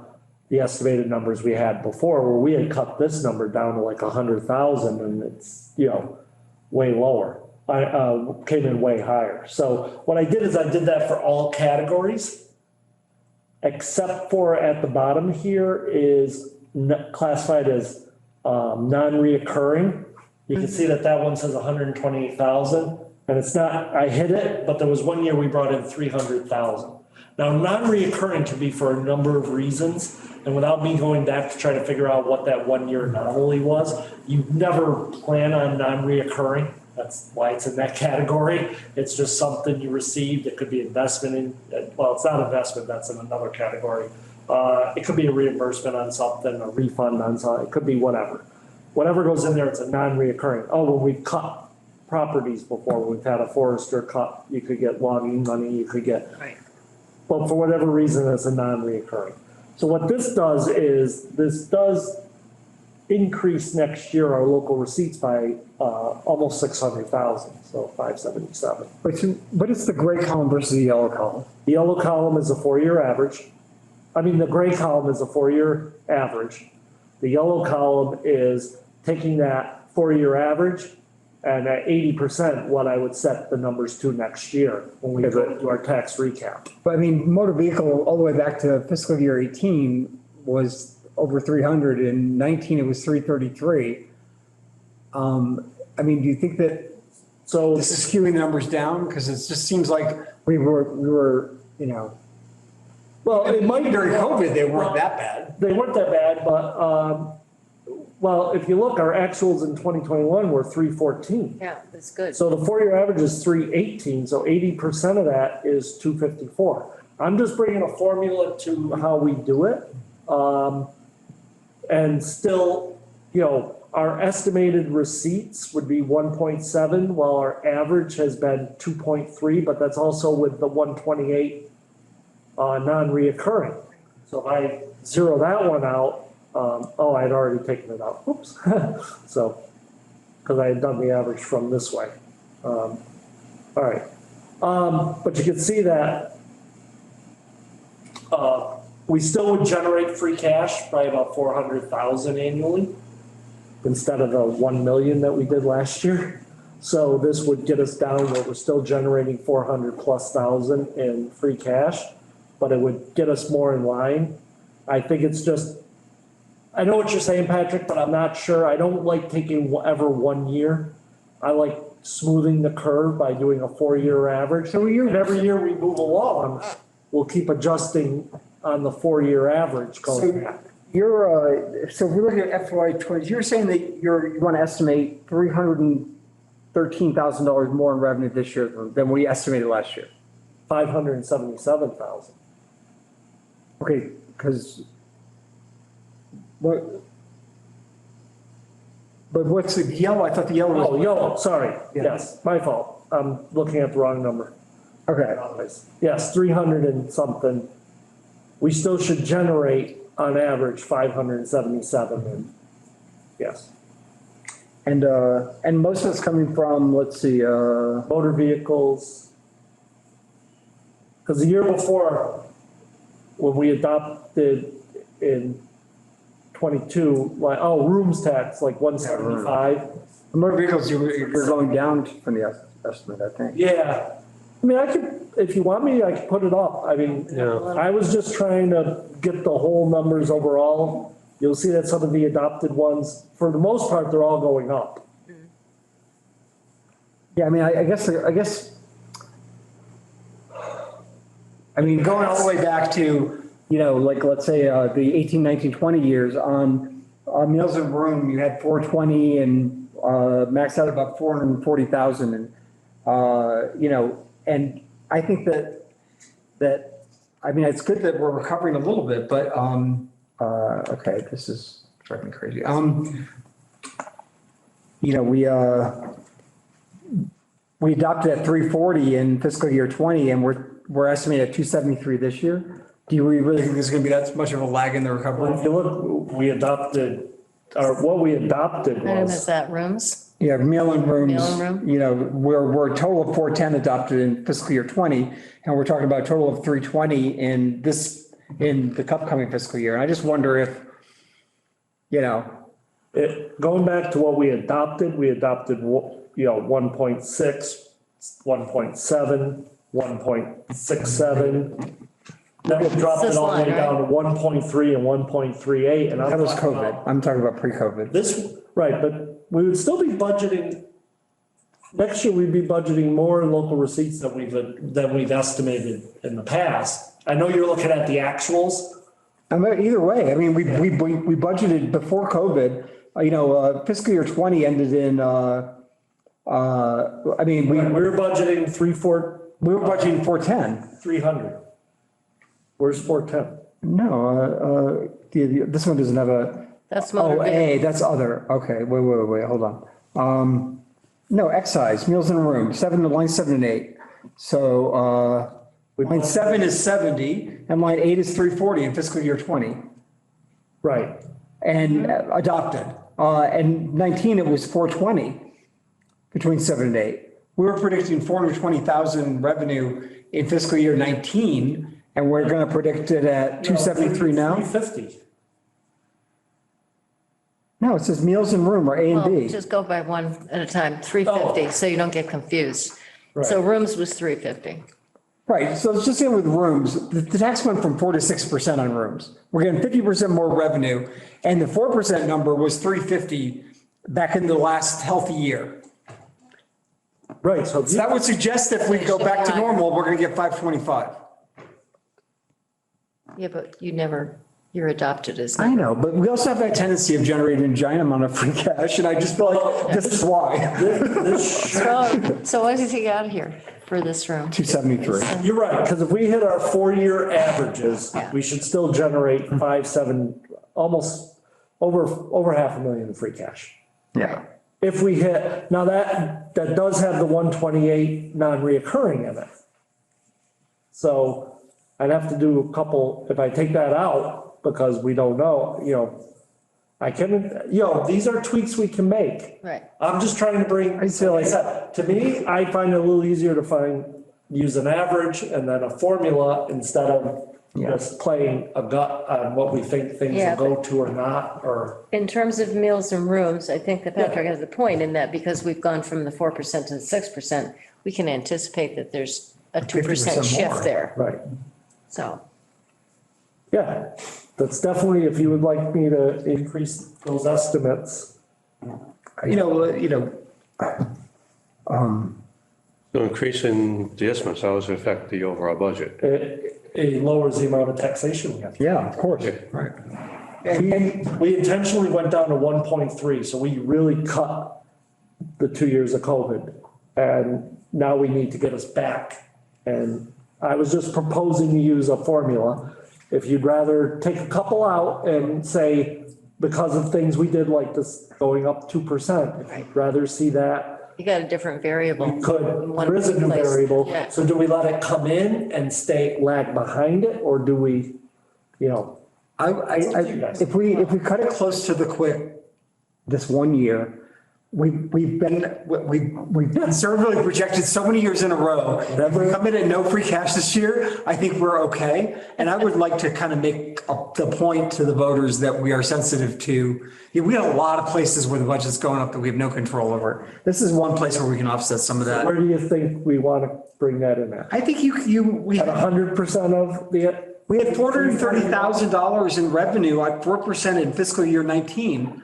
the estimated numbers we had before, where we had cut this number down to like 100,000 and it's, way lower. I came in way higher. So what I did is I did that for all categories, except for at the bottom here is classified as non-reoccurring. You can see that one says 128,000 and it's not, I hit it, but there was one year we brought in 300,000. Now, non-reoccurring can be for a number of reasons, and without me going back to try to figure out what that 1 year anomaly was, you never plan on non-reoccurring. That's why it's in that category. It's just something you received. It could be investment in, well, it's not investment, that's in another category. It could be a reimbursement on something, a refund on something, it could be whatever. Whatever goes in there, it's a non-reoccurring. Oh, when we cut properties before. We've had a forester cut, you could get logging money, you could get, Right. but for whatever reason, it's a non-reoccurring. So what this does is, this does increase next year our local receipts by, almost 600,000, so 577. Wait, so what is the gray column versus the yellow column? The yellow column is a 4-year average. I mean, the gray column is a 4-year average. The yellow column is taking that 4-year average and at 80% what I would set the numbers to next year when we go to our tax recap. But I mean, motor vehicle all the way back to fiscal year 18 was over 300, and 19 it was 333. I mean, do you think that So, this is skewing the numbers down? Because it just seems like we were, you know, well, it might, during COVID, they weren't that bad. they weren't that bad, but, well, if you look, our actuals in 2021 were 314. Yeah, that's good. So the 4-year average is 318, so 80% of that is 254. I'm just bringing a formula to how we do it. And still, you know, our estimated receipts would be 1.7, while our average has been 2.3, but that's also with the 128 non-reoccurring. So if I zero that one out, oh, I'd already taken it out, oops. So, because I had done the average from this way. All right. But you can see that we still would generate free cash by about 400,000 annually instead of the 1 million that we did last year. So this would get us down where we're still generating 400,000+ in free cash, but it would get us more in line. I think it's just, I know what you're saying, Patrick, but I'm not sure. I don't like taking ever 1 year. I like smoothing the curve by doing a 4-year average. So every year we move along, we'll keep adjusting on the 4-year average going back. You're, so if we look at FY 20, you're saying that you want to estimate $313,000 more in revenue this year than we estimated last year. 577,000. Okay, because what? But what's the yellow? I thought the yellow was. Oh, yellow, sorry. Yeah. Yes, my fault. I'm looking at the wrong number. Okay, Yes, 300 and something. We still should generate on average 577 and yes. and most of it's coming from, let's see, Motor vehicles. Because the year before, when we adopted in 22, like, oh, rooms tax, like 175. motor vehicles, you're going down from the estimate, I think. Yeah, I mean, I could, if you want me, I could put it up. I mean, Yeah. I was just trying to get the whole numbers overall. You'll see that some of the adopted ones, for the most part, they're all going up. Yeah, I mean, I guess, I mean, going all the way back to, you know, like, let's say, the 18, 19, 20 years on Meals and Room, you had 420 and, maxed out about 440,000 and, you know, and I think that, I mean, it's good that we're recovering a little bit, but, okay, this is driving me crazy. You know, we adopted at 340 in fiscal year 20 and we're estimating at 273 this year. Do we really think there's going to be that much of a lag in the recovery? If you look, we adopted, or what we adopted Item is was, that rooms? Yeah, meal and rooms, Meal and room. you know, we're a total of 410 adopted in fiscal year 20, and we're talking about a total of 320 in the upcoming fiscal year. And I just wonder if, you know, going back to what we adopted, you know, 1.6, 1.7, 1.67. Then we dropped it This all the way line, down to 1.3 and 1.38, and I'm that was talking COVID. about I'm talking about pre-COVID. this, right, but we would still be budgeting, next year we'd be budgeting more in local receipts than we've estimated in the past. I know you're looking at the actuals. I mean, either way, I mean, we budgeted before COVID, you know, fiscal year 20 ended in, I mean, We were budgeting we were budgeting 410. 300. Where's 410? No, this one doesn't have a, That's motor oh, vehicle. A, that's other. Okay, wait, hold on. No, excise, meals in a room, line 7 and 8. So, line 7 is 70 and line 8 is 340 in fiscal year 20 Right. and adopted. And 19, it was 420 between 7 and 8. We were predicting 420,000 revenue in fiscal year 19, and we're going to predict it at 273 now. 350. No, it says meals in room or A and Well, B. just go by one at a time, 350, so you don't get confused. So Right. rooms was 350. Right, so let's just say with rooms, the tax went from 4 to 6% on rooms. We're getting 50% more revenue, and the 4% number was 350 back in the last healthy year. Right, so So that would suggest that if we go back to normal, we're gonna get 525. Yeah, but you're adopted as. I know, but we also have that tendency of generating a giant amount of free cash, and I just feel like this is why. So what did he got here for this room? 273. you're right, because if we hit our 4-year averages, Yeah. we should still generate 7, almost over $500,000 in free cash. Yeah. If we hit, now that does have the 128 non-reoccurring in it. So I'd have to do a couple, if I take that out, because we don't know, these are tweaks we can make. Right. I'm just trying to bring, I feel like- to me, I find it a little easier to use an average and then a formula instead of just playing a gut on what we think things Yeah, will go to or not, or. In terms of meals and rooms, I think that Patrick has a point in that because we've gone from the 4% to the 6%, we can anticipate that there's a 2% 50% more. shift there. Right. So, Yeah, that's definitely, if you would like me to increase those estimates. So increasing the estimates, how does it affect the overall budget? It lowers the amount of taxation we have. Yeah, of course. Right. We intentionally went down to 1.3, so we really cut the 2 years of COVID. And now we need to get us back. And I was just proposing to use a formula. If you'd rather take a couple out and say, because of things we did like this going up 2%, if you'd rather see that, you got a different variable. we could, in one there is a new place. variable. Yeah. So do we let it come in and lag behind it, or do we, If we cut it close to the quick this 1 year, we've conservatively projected so many years in a row. If we come in at no free cash this year, I think we're okay. And I would like to kind of make the point to the voters that we are sensitive to. We have a lot of places where the budget's going up that we have no control over. This is one place where we can offset some of that. where do you think we want to bring that in at? I think we At 100% of the? We had $430,000 in revenue at 4% in fiscal year 19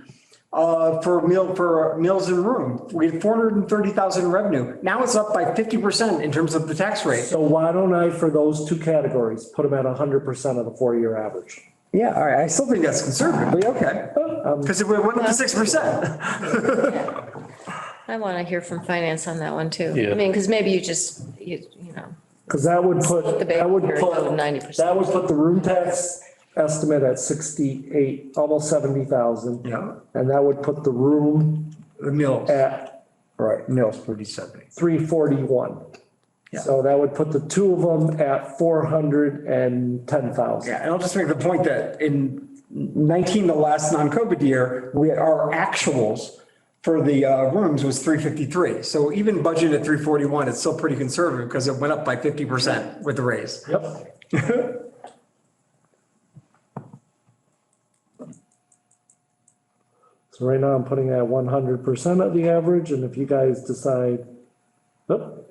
for meals and room. We had 430,000 in revenue. Now it's up by 50% in terms of the tax rate. So why don't I, for those two categories, put them at 100% of the 4-year average? Yeah, all right. I still think that's conservatively okay. Because if we went up to 6%. I want to hear from finance on that one too. Yeah. I mean, because maybe you know, Because that would put, The big that would here, put, 90%. that would put the room tax estimate at 68, almost 70,000. Yeah. And that would put the room The meals. at Right, meals, 3070. 341. Yeah. So that would put the two of them at 410,000. Yeah, and I'll just make the point that in 19, the last non-COVID year, our actuals for the rooms was 353. So even budgeted at 341, it's still pretty conservative because it went up by 50% with the raise. Yep. So right now I'm putting at 100% of the average, and if you guys decide, oh,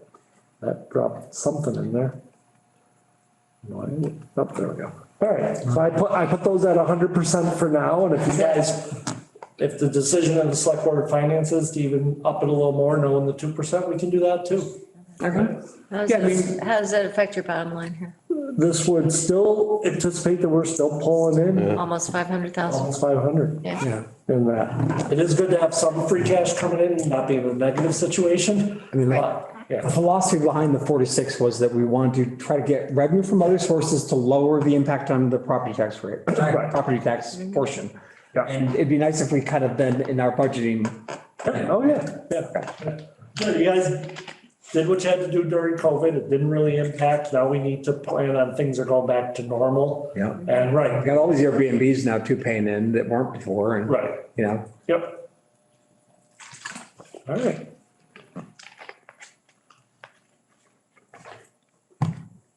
that dropped something in there. No, I didn't. Oh, there we go. All right, so I put those at 100% for now, and if you guys, if the decision of the select board of finances to even up it a little more, knowing the 2%, we can do that too. Okay. how does that affect your bottom line here? This would still anticipate that we're still pulling in Almost 500,000? almost 500. Yeah. In that. It is good to have some free cash coming in, and not be in a negative situation. But, The yeah, philosophy behind the 46 was that we wanted to try to get revenue from other sources to lower the impact on the property tax rate, property tax portion. Yeah. And it'd be nice if we kind of then in our budgeting. oh, yeah, yeah. You guys did what you had to do during COVID. It didn't really impact. Now we need to plan on things are going back to normal. Yeah. And I've right, got all these Airbnbs now too paying in that weren't before and, right, you know, yep. All right.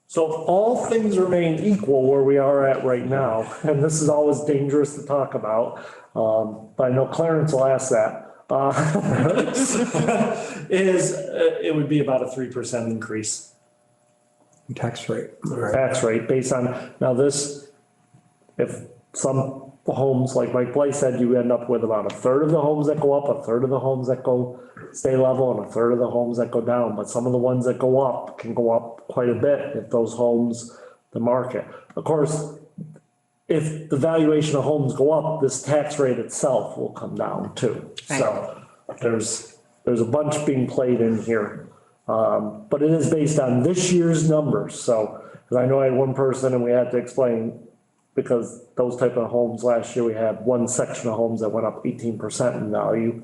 So if all things remain equal where we are at right now, and this is always dangerous to talk about, but I know Clarence will ask that. It would be about a 3% increase. tax rate. Tax rate based on, now this, if some homes, like Mike Blake said, you end up with about a third of the homes that go up, a third of the homes that go stay level, and a third of the homes that go down. But some of the ones that go up can go up quite a bit if those homes, the market. Of course, if the valuation of homes go up, this tax rate itself will come down too. So there's a bunch being played in here. But it is based on this year's numbers. So, because I know I had one person and we had to explain, because those type of homes last year, we had one section of homes that went up 18% in value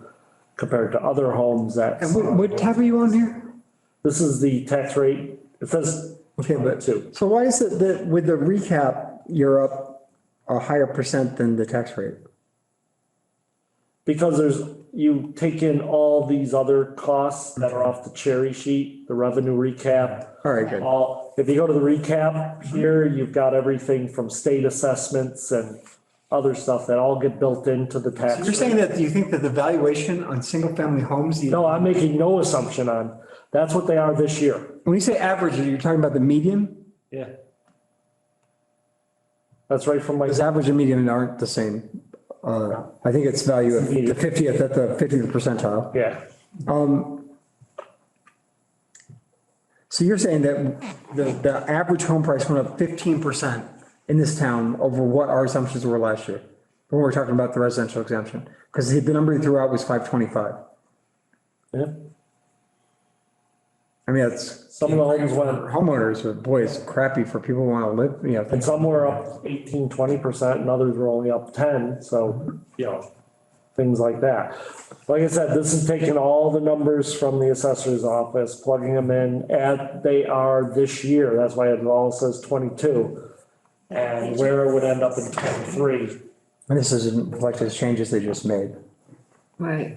compared to other homes that. And what tab are you on here? This is the tax rate. It says. Okay, but, two. so why is it that with the recap, you're up a higher percent than the tax rate? Because you take in all these other costs that are off the cherry sheet, the revenue recap. All right, good. If you go to the recap here, you've got everything from state assessments and other stuff that all get built into the tax. You're saying rate. that you think that the valuation on single-family homes, No, I'm making no assumption on, that's what they are this year. when you say average, you're talking about the median? Yeah. That's right from my, Because average and median aren't the same. I think it's value of the 50th at the 50th percentile. yeah. So you're saying that the average home price went up 15% in this town over what our assumptions were last year? When we're talking about the residential exemption, because the number you threw out was 525. Yeah. I mean, that's. Some of the homes went, Homeowners, but boy, it's crappy for people who want to live, you know. and some were up 18, 20%, and others were only up 10, so, things like that. Like I said, this is taking all the numbers from the assessor's office, plugging them in as they are this year, that's why it all says 22. And where it would end up in 23. And this isn't reflected as changes they just made. Right.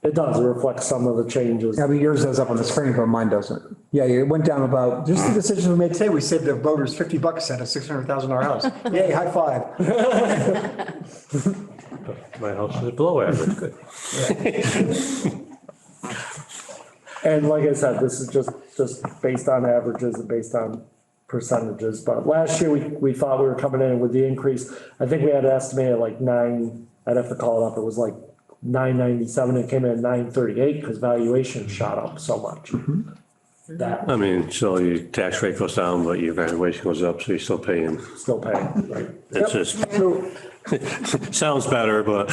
It does reflect some of the changes. Yeah, but yours does up on the screen, but mine doesn't. Yeah, it went down about, just the decision we made today, we saved the voters $50 at a $600,000 house. Yay, high five. My house is below average, good. And like I said, this is just based on averages and based on percentages. But last year, we thought we were coming in with the increase. I think we had estimated like I'd have to call it up, it was like 997, it came in at 938 because valuation shot up so much. That I mean, so your tax rate goes down, but your valuation goes up, so you're still paying. still paying, right? It's just, sounds better, but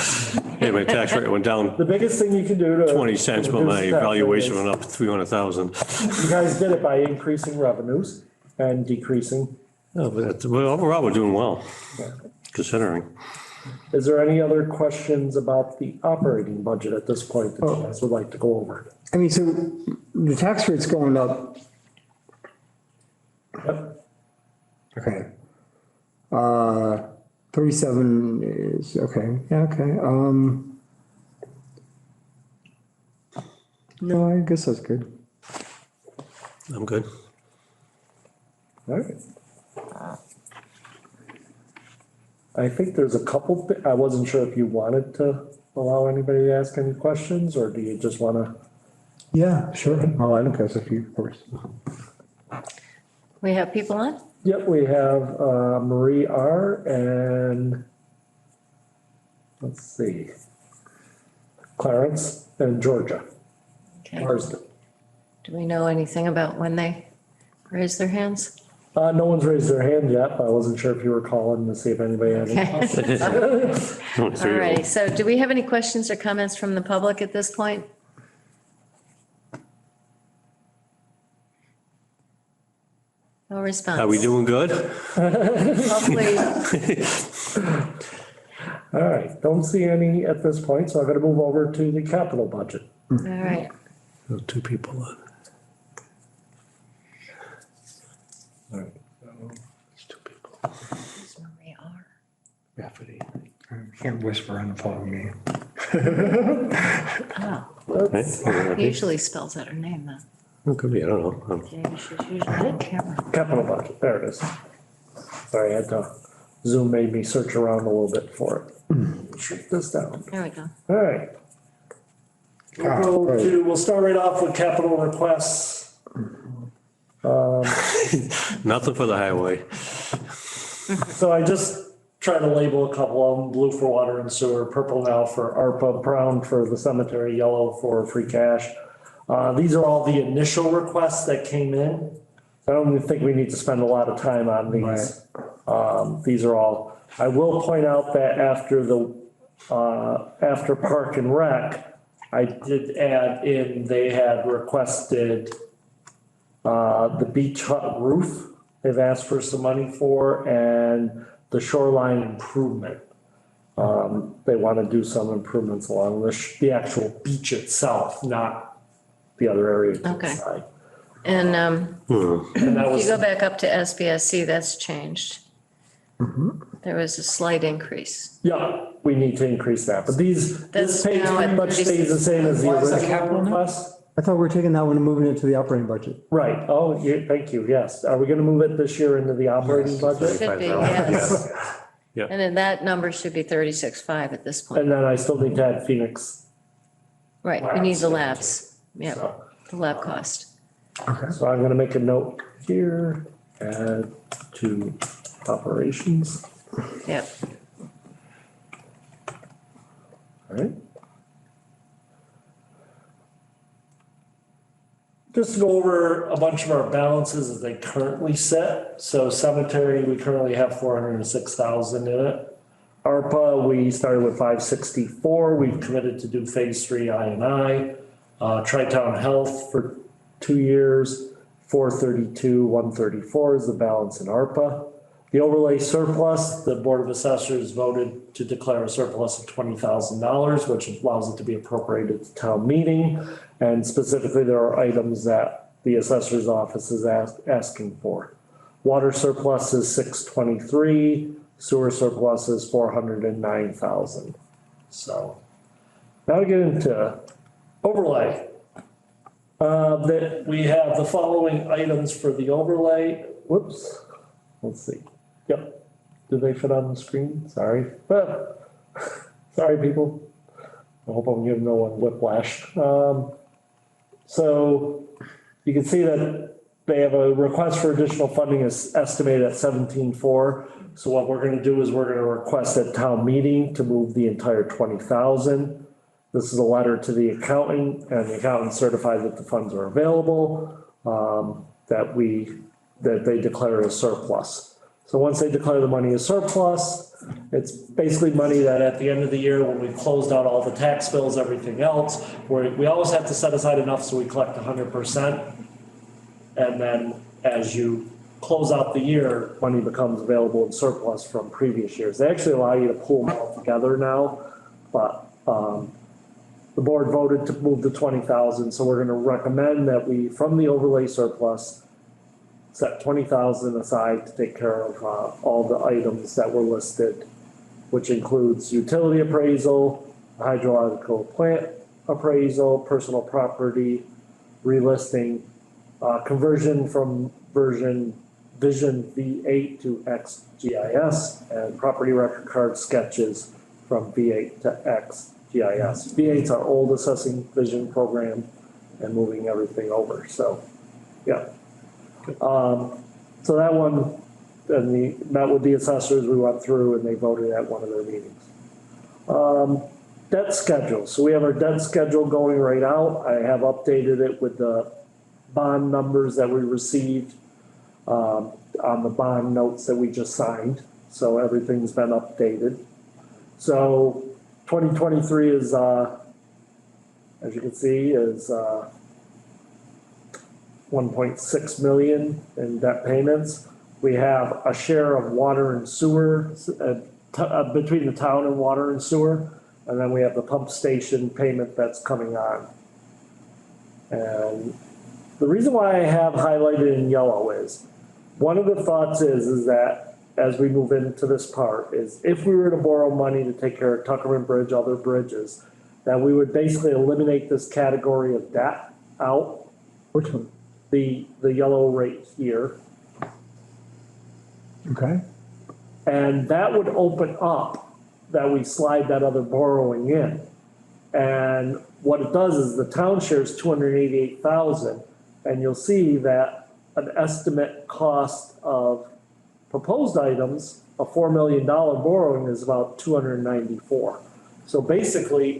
hey, my tax rate went down The biggest thing you can do to. 20 cents, but my reduce tax rate valuation is- went up 300,000. You guys did it by increasing revenues and decreasing. No, but well, overall, we're doing well, considering. Is there any other questions about the operating budget at this point that you guys would like to go over? I mean, so the tax rate's going up. Yep. Okay. 37 is, okay, yeah, okay. No, I guess that's good. I'm good. All right. I think there's a couple, I wasn't sure if you wanted to allow anybody to ask any questions, or do you just want to? Yeah, sure. Oh, I don't care if you first. We have people on? Yep, we have Marie R. and let's see, Clarence and Georgia. Okay. Marsden. Do we know anything about when they raise their hands? No one's raised their hand yet, but I wasn't sure if you were calling to see if anybody had any. Okay. Only All three of righty. them. So do we have any questions or comments from the public at this point? No response. Are we doing good? Hopefully, All right, don't see any at this point, so I'm gonna move over to the capital budget. All right. There were two people on. All right. It's two people. Who's Maria R? Rafferty. Can't whisper on the phone, me. Oh, Right? he usually spells out her name though. It could be, I don't know. Maybe she's usually on camera. Capital budget, there it is. Sorry, I had to, Zoom made me search around a little bit for it. Shrink this down. There we go. All right. We'll start right off with capital requests. Nothing for the highway. So I just try to label a couple of them, blue for water and sewer, purple now for ARPA, brown for the cemetery, yellow for free cash. These are all the initial requests that came in. I don't even think we need to spend a lot of time on these. These are all, I will point out that after Park and Rec, I did add in, they had requested the beach hut roof, they've asked for some money for, and the shoreline improvement. They want to do some improvements along the actual beach itself, not the other area to the Okay. side. And And that if was, you go back up to SBSC, that's changed. There was a slight increase. yeah, we need to increase that, but this That's page now pretty at much stays the same as the Why is that original capital now? request. I thought we were taking that one and moving it to the operating budget. Right, oh, yeah, thank you, yes. Are we gonna move it this year into the operating budget? Should be, yes. And then that number should be 36.5 at this point. And then I still need to add Phoenix. Right, we need the labs. Yeah, So, the lab cost. so I'm gonna make a note here, add to operations, Yep. all right? Just to go over a bunch of our balances as they currently sit. So cemetery, we currently have 406,000 in it. ARPA, we started with 564. We've committed to do phase 3 I&I. Tri-Town Health for 2 years, 432, 134 is the balance in ARPA. The overlay surplus, the Board of Assessors voted to declare a surplus of $20,000, which allows it to be appropriated to town meeting. And specifically, there are items that the assessor's office is asking for. Water surplus is 623, sewer surplus is 409,000. So now we get into overlay. That we have the following items for the overlay. Whoops, let's see. Yep, did they fit on the screen? Sorry. Sorry, people. I hope I'm giving no one whiplash. So you can see that they have a request for additional funding is estimated at 17.4. So what we're gonna do is we're gonna request at town meeting to move the entire 20,000. This is a letter to the accountant, and the accountant certified that the funds are available, that they declare a surplus. So once they declare the money as surplus, it's basically money that at the end of the year, when we've closed out all the tax bills, everything else, we always have to set aside enough so we collect 100%. And then as you close out the year, money becomes available in surplus from previous years. They actually allow you to pull them all together now, but the board voted to move the 20,000, so we're gonna recommend that we, from the overlay surplus, set 20,000 aside to take care of all the items that were listed, which includes utility appraisal, hydrological plant appraisal, personal property, relisting, conversion from Vision V8 to XGIS, and property record card sketches from V8 to XGIS. V8's our old assessing vision program and moving everything over, so, yeah. So that one, and met with the assessors, we went through and they voted at one of their meetings. Debt schedule, so we have our debt schedule going right out. I have updated it with the bond numbers that we received on the bond notes that we just signed, so everything's been updated. So 2023 is, as you can see, is 1.6 million in debt payments. We have a share of water and sewer, between the town and water and sewer. And then we have the pump station payment that's coming on And the reason why I have highlighted in yellow is, one of the thoughts is that as we move into this part, is if we were to borrow money to take care of Tuckerman Bridge, other bridges, that we would basically eliminate this category of debt out, Which one? the yellow right here. Okay. And that would open up that we slide that other borrowing in. And what it does is the town shares 288,000, and you'll see that an estimate cost of proposed items, a $4 million borrowing is about 294. So basically,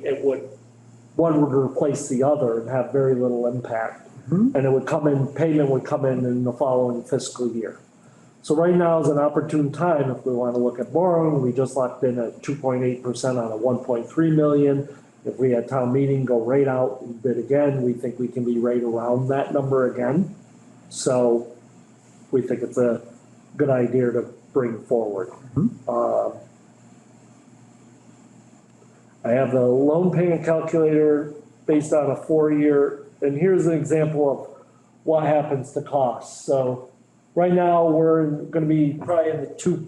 one would replace the other and have very little impact. And it would come in, payment would come in the following fiscal year. So right now is an opportune time, if we want to look at borrowing, we just locked in at 2.8% on a 1.3 million. If we had town meeting go right out and bid again, we think we can be right around that number again. So we think it's a good idea to bring forward. I have the loan payment calculator based on a 4-year, and here's an example of what happens to costs. So right now, we're gonna be probably in the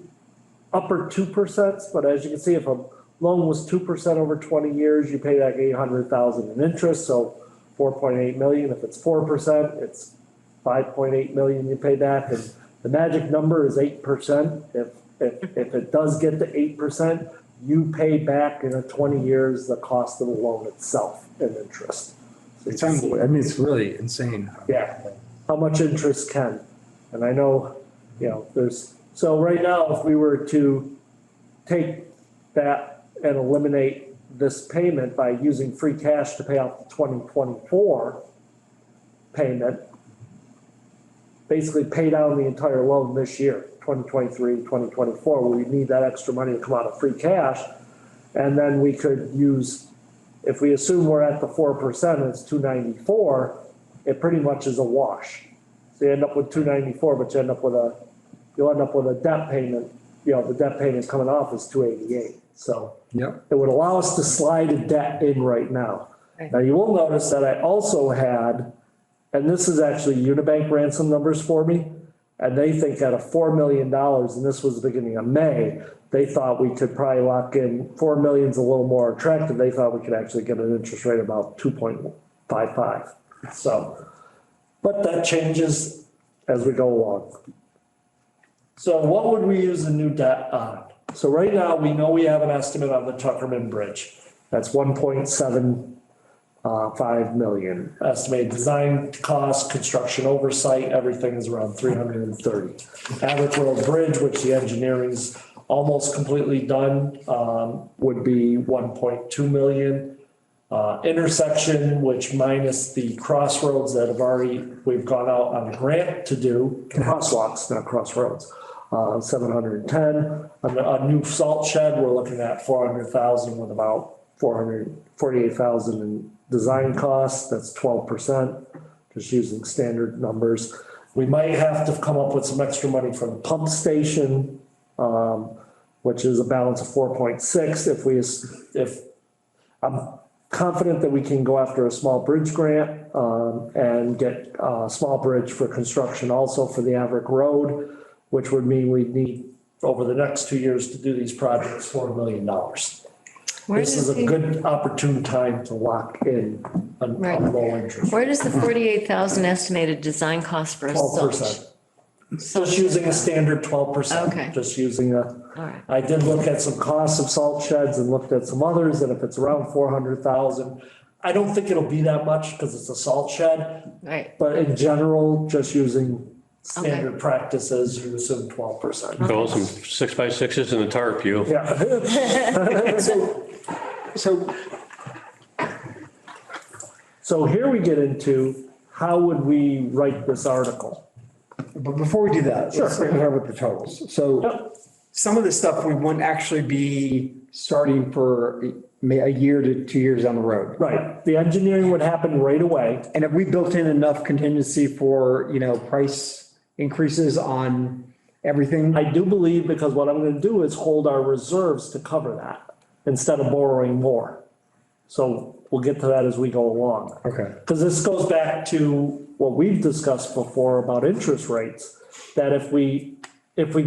upper 2%, but as you can see, if a loan was 2% over 20 years, you pay back 800,000 in interest, so 4.8 million. If it's 4%, it's 5.8 million you pay back, and the magic number is 8%. If it does get to 8%, you pay back in 20 years the cost of the loan itself in interest. So It sounds, I mean, it's really insane. yeah, how much interest can. And I know, so right now, if we were to take that and eliminate this payment by using free cash to pay off the 2024 payment, basically pay down the entire loan this year, 2023, 2024, we need that extra money to come out of free cash. And then we could use, if we assume we're at the 4%, it's 294, it pretty much is a wash. So you end up with 294, but you'll end up with a debt payment, the debt payment coming off is 288. So Yep. it would allow us to slide a debt in right now. Right. Now, you will notice that I also had, and this is actually Unibank ran some numbers for me, and they think at a $4 million, and this was the beginning of May, they thought we could probably lock in, 4 million's a little more attractive. They thought we could actually get an interest rate of about 2.55. So, but that changes as we go along. So what would we use the new debt on? So right now, we know we have an estimate on the Tuckerman Bridge. That's 1.75 million. Estimated design cost, construction oversight, everything is around 330. Average Road Bridge, which the engineering's almost completely done, would be 1.2 million. Intersection, which minus the crossroads that we've gone out on a grant to do, crosswalks, not crossroads, 710. A new salt shed, we're looking at 400,000 with about 448,000 in design costs. That's 12%, just using standard numbers. We might have to come up with some extra money from the pump station, which is a balance of 4.6. If I'm confident that we can go after a small bridge grant, and get a small bridge for construction also for the Averick Road, which would mean we'd need over the next 2 years to do these projects, $4 million. This is a good opportune time to lock in a low interest. Where does the 48,000 estimated design cost for a salt? 12%. Just using a standard 12%. Okay. Just using All right. I did look at some costs of salt sheds and looked at some others, and if it's around 400,000, I don't think it'll be that much because it's a salt shed. Right. But in general, just using standard practices, you assume 12%. Throw some 6x6s in the tarp, you. Yeah. So here we get into, how would we write this article? But before we do that, let's start with the totals. So Yep. some of the stuff we wouldn't actually be starting for a year to 2 years down the road. Right, the engineering would happen right away. And have we built in enough contingency for, price increases on everything? I do believe, because what I'm gonna do is hold our reserves to cover that instead of borrowing more. So we'll get to that as we go along. Okay. Because this goes back to what we've discussed before about interest rates, that if we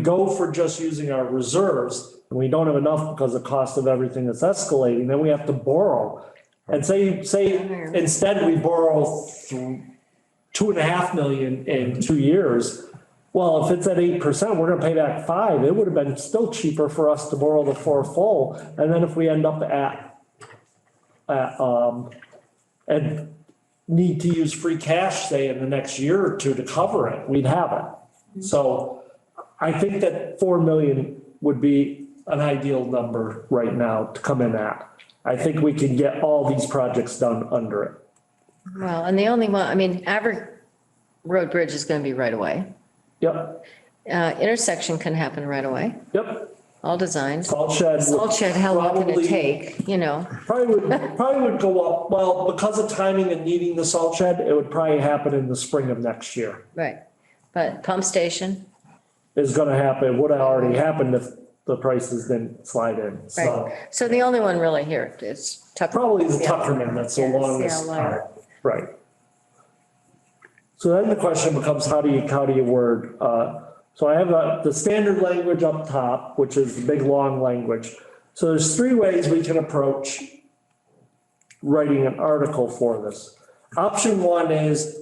go for just using our reserves and we don't have enough because the cost of everything is escalating, then we have to borrow. And say instead we borrow 2.5 million in 2 years. Well, if it's at 8%, we're gonna pay back 5. It would have been still cheaper for us to borrow the 4 full. And then if we end up and need to use free cash, say, in the next year or two to cover it, we'd have it. So I think that 4 million would be an ideal number right now to come in at. I think we can get all these projects done under it. Well, and the only one, I mean, Average Road Bridge is going to be right away. Yep, Intersection can happen right away, yep. all designed. Salt shed. Salt shed, how long can it Probably- take, you know? Probably would go up, well, because of timing and needing the salt shed, it would probably happen in the spring of next year. Right. But pump station, Is gonna happen, would have already happened if the prices didn't slide in, so. right. So the only one really here is Tucker. Probably the Tuckerman that's the Yeah, longest CLI. part, right. So then the question becomes, how do you word, so I have the standard language up top, which is the big, long language. So there's 3 ways we can approach writing an article for this. Option 1 is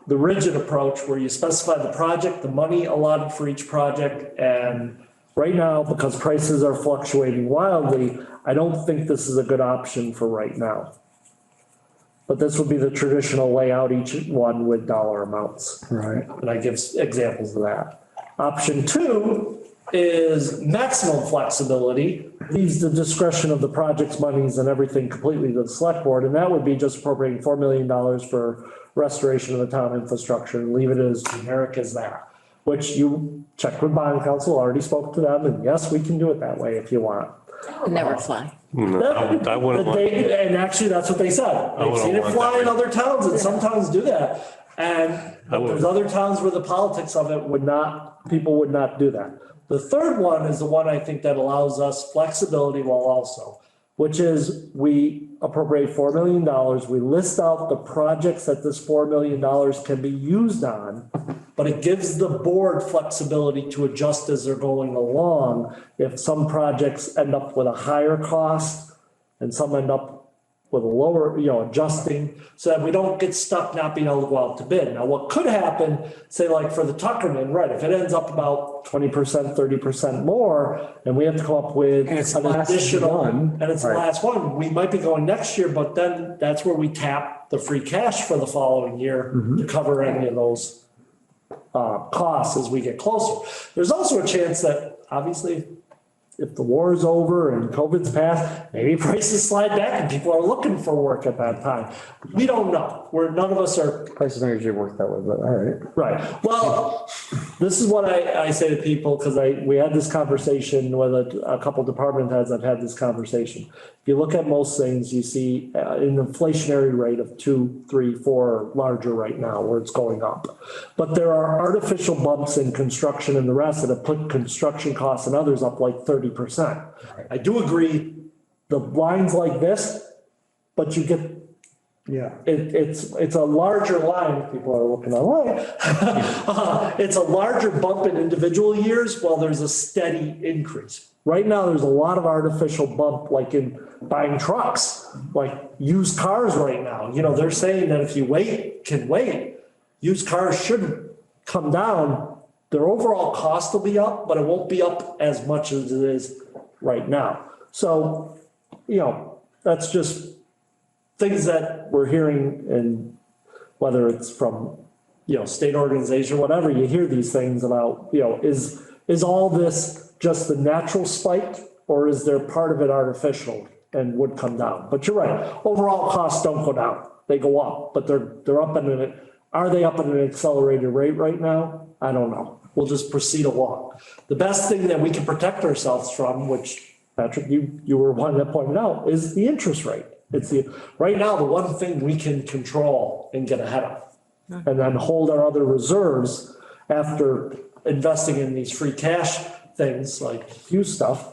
the rigid approach where you specify the project, the money allotted for each project, and right now, because prices are fluctuating wildly, I don't think this is a good option for right now. But this would be the traditional layout, each one with dollar amounts. Right. And I give examples of that. Option 2 is maximum flexibility, leaves the discretion of the project's monies and everything completely to the select board. And that would be just appropriating $4 million for restoration of the town infrastructure and leave it as generic as that. Which you checked with bond council, already spoke to them, and yes, we can do it that way if you want. Never fly. No, I wouldn't want, And actually, that's what they said. They've wouldn't seen it want fly that. in other towns, and some towns do that. And there's other towns where the politics of it people would not do that. The third one is the one I think that allows us flexibility while also, which is we appropriate $4 million. We list out the projects that this $4 million can be used on, but it gives the board flexibility to adjust as they're going along. If some projects end up with a higher cost and some end up with a lower, adjusting, so that we don't get stuck not being able to go out to bid. Now, what could happen, say like for the Tuckerman, right, if it ends up about 20%, 30% more, and we have to come up with And it's the an last additional, one. and it's the Right. last one, we might be going next year, but then that's where we tap the free cash for the following year to cover any of those costs as we get closer. There's also a chance that obviously if the war is over and COVID's passed, maybe prices slide back and people are looking for work at that time. We don't know. None of us are. Prices don't usually work that way, but all right. Right. Well, this is what I say to people, because we had this conversation with a couple department heads. I've had this conversation. If you look at most things, you see an inflationary rate of 2, 3, 4 larger right now where it's going up. But there are artificial bumps in construction and the rest that have put construction costs and others up like 30%. I do agree, the lines like this, but you get Yeah. it's a larger line, people are looking online. It's a larger bump in individual years while there's a steady increase. Right now, there's a lot of artificial bump, like in buying trucks, like used cars right now. They're saying that if you can wait, used cars should come down. Their overall cost will be up, but it won't be up as much as it is right now. So, that's just things that we're hearing, and whether it's from, state organization, whatever, you hear these things about, is all this just the natural spike, or is there part of it artificial and would come down? But you're right, overall costs don't go down, they go up, but they're up are they up at an accelerated rate right now? I don't know. We'll just proceed along. The best thing that we can protect ourselves from, which Patrick, you were one that pointed out, is the interest rate. It's right now, the one thing we can control and get ahead of, and then hold our other reserves after investing in these free cash things like huge stuff.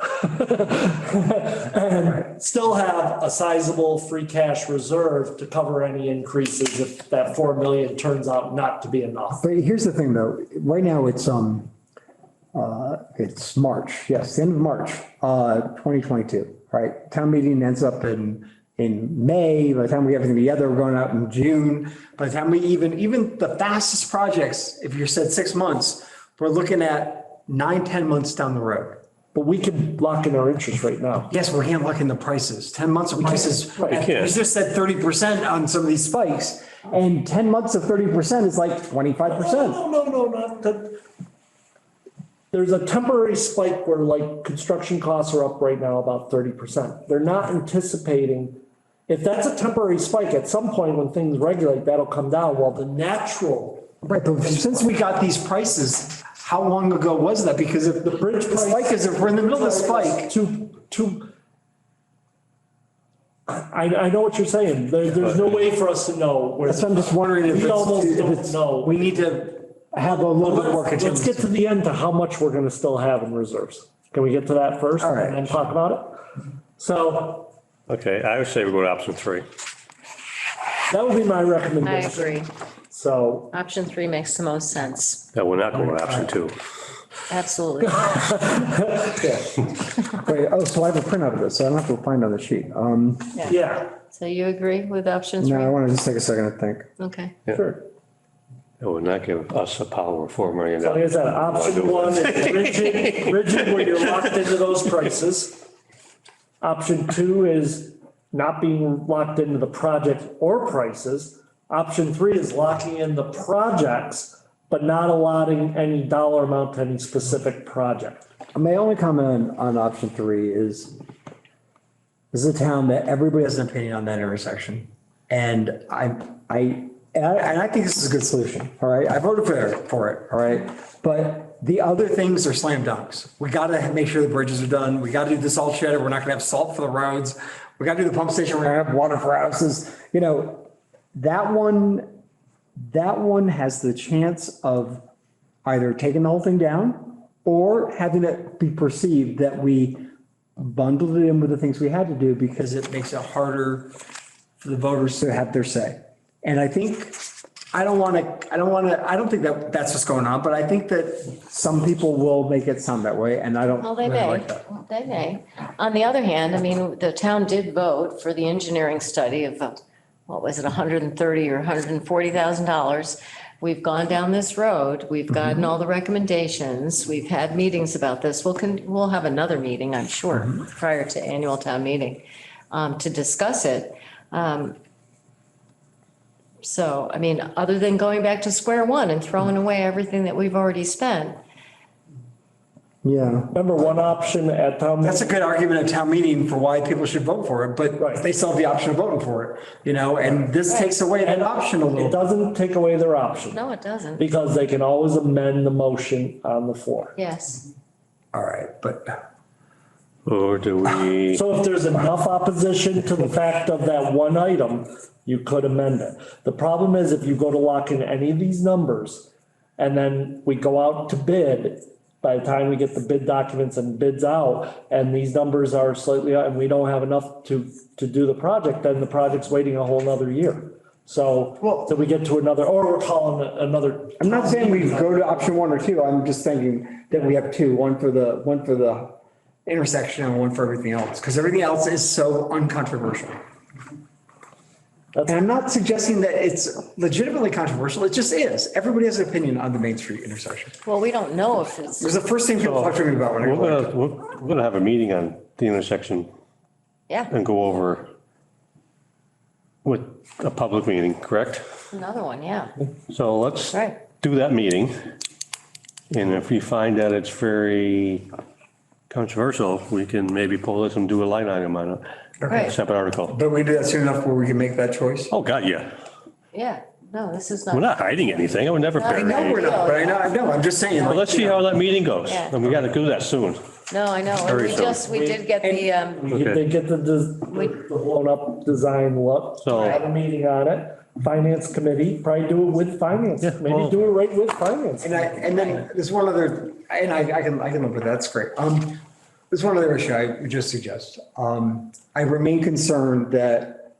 And still have a sizable free cash reserve to cover any increases if that 4 million turns out not to be enough. But here's the thing though, right now it's March, yes, the end of March, 2022, right? Town meeting ends up in May. By the time we have everything together, we're going out in June. By the time we even the fastest projects, if you said 6 months, we're looking at 9-10 months down the road. But we can lock in our interest rate now. Yes, we can't lock in the prices. 10 months of prices. Right. You just said 30% on some of these spikes, and 10 months of 30% is like 25%. No, not that. There's a temporary spike where like construction costs are up right now about 30%. They're not anticipating, if that's a temporary spike, at some point when things regulate, that'll come down. Well, the natural. Right, but since we got these prices, how long ago was that? Because if the bridge spike is, if we're in the middle of the spike. I know what you're saying. There's no way for us to know. So I'm just wondering if We almost don't it's, know. we need to have a little bit more Let's contingency. get to the end to how much we're gonna still have in reserves. Can we get to that first? All right. And then talk about it? So Okay, I would say we go to option 3. that would be my I recommendation. agree. So, Option 3 makes the most sense. That we're not going to option 2. Absolutely. Wait, oh, so I have a printout of this, so I don't have to find on the sheet. yeah, So you agree with option No, I 3? want to just take a second to think. Okay. sure. That would not give us a power of $4 million. Like I said, option 1 is rigid where you're locked into those prices. Option 2 is not being locked into the project or prices. Option 3 is locking in the projects, but not allotting any dollar amount to any specific project. My only comment on option 3 is this is a town that everybody has an opinion on that intersection. And I think this is a good solution, all right? I voted for it, all right? But the other things are slam dunks. We got to make sure the bridges are done. We got to do the salt shed. We're not going to have salt for the roads. We got to do the pump station. We're going to have water for houses. You know, that one has the chance of either taking the whole thing down or having it be perceived that we bundled it in with the things we had to do because it makes it harder for the voters to have their say. And I think, I don't think that that's what's going on, but I think that some people will make it sound that way, and I don't Well, they really may, like that. they may. On the other hand, I mean, the town did vote for the engineering study of, what was it, $130,000 or $140,000. We've gone down this road, we've gotten all the recommendations, we've had meetings about this. We'll have another meeting, I'm sure, prior to annual town meeting, to discuss it. So, I mean, other than going back to square one and throwing away everything that we've already spent. Yeah. Remember one option at town That's a meeting? good argument at town meeting for why people should vote for it, but Right. they still have the option of voting for it, you know, and this takes away that option a It little. doesn't take away their option No, it doesn't. because they can always amend the motion on the floor. Yes. All right, but Or do we, So if there's enough opposition to the fact of that one item, you could amend it. The problem is if you go to lock in any of these numbers and then we go out to bid, by the time we get the bid documents and bids out and these numbers are slightly, and we don't have enough to do the project, then the project's waiting a whole nother year. So, so we get to another, or we're calling it another. I'm not saying we go to option 1 or 2. I'm just thinking that we have 2, one for the intersection and one for everything else, because everything else is so uncontroversial. And I'm not suggesting that it's legitimately controversial. It just is. Everybody has an opinion on the Main Street intersection. Well, we don't know if It it's, was the first thing people talked to me about when I we're got gonna, we're gonna have a meeting on the intersection yeah, and go over with a public meeting, correct? another one, yeah. So let's Right. do that meeting. And if we find that it's very controversial, we can maybe pull this and do a line item on a Right. separate article. But we do that soon enough where we can make that choice. Oh, God, yeah. Yeah, no, this is We're not, not hiding anything. I would never I bury know No, we're anything. not, but I know, I'm just saying. But like, let's see how that meeting goes. Yeah. And we gotta do that soon. no, I know. And Very we did get the, They get the blown up design look. So- Have a meeting on it. finance committee, probably do it with finance, maybe do it right with finance. And then there's one other, and I can live with that, that's great. There's one other issue I would just suggest. I remain concerned that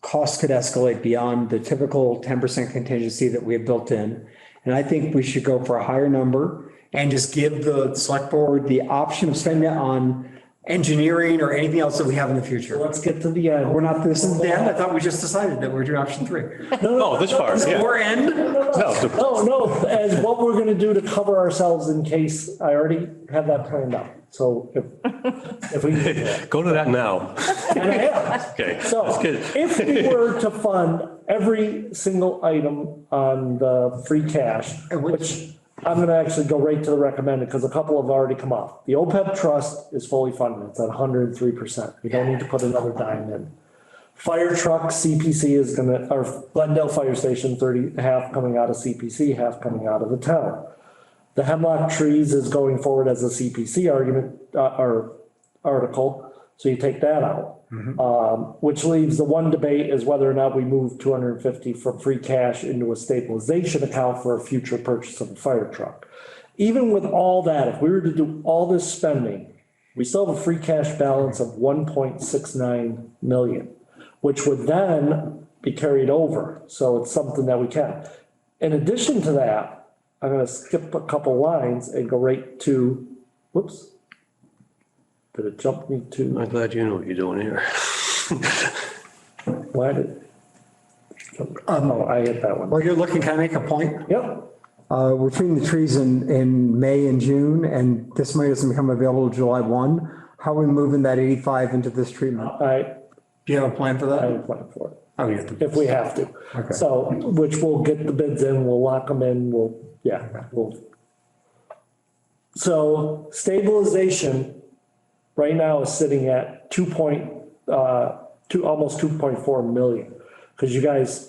costs could escalate beyond the typical 10% contingency that we have built in. And I think we should go for a higher number and just give the select board the option of spending it on engineering or anything else that we have in the future. Let's get to the end. We're not, this is the end. I thought we just decided that we're doing option 3. Oh, this far, yeah. Or end. No, as what we're gonna do to cover ourselves in case, I already have that planned out. So if we. Go to that now. And I am. Okay, So that's good. if we were to fund every single item on the free cash, which I'm gonna actually go right to the recommended because a couple have already come off. The OPEB trust is fully funded. It's at 103%. We don't need to put another dime in. Fire truck, CPC is gonna, or Glendale Fire Station, half coming out of CPC, half coming out of the town. The hemlock trees is going forward as a CPC argument, or article, so you take that out. Which leaves the one debate is whether or not we move 250 from free cash into a stabilization account for a future purchase of a fire truck. Even with all that, if we were to do all this spending, we still have a free cash balance of 1.69 million, which would then be carried over. So it's something that we can. In addition to that, I'm gonna skip a couple lines and go right to, whoops. Did it jump me to, I'm glad you know what you're doing here. why did? Oh, I hit that one. While you're looking, can I make a point? Yep, We're treating the trees in May and June, and this money doesn't become available July 1. How are we moving that 85 into this treatment? I Do you have a plan for have a that? plan for it, Oh, you have to. if we have to. Okay. So, which we'll get the bids in, we'll lock them in, we'll. So stabilization right now is sitting at almost 2.4 million. Because you guys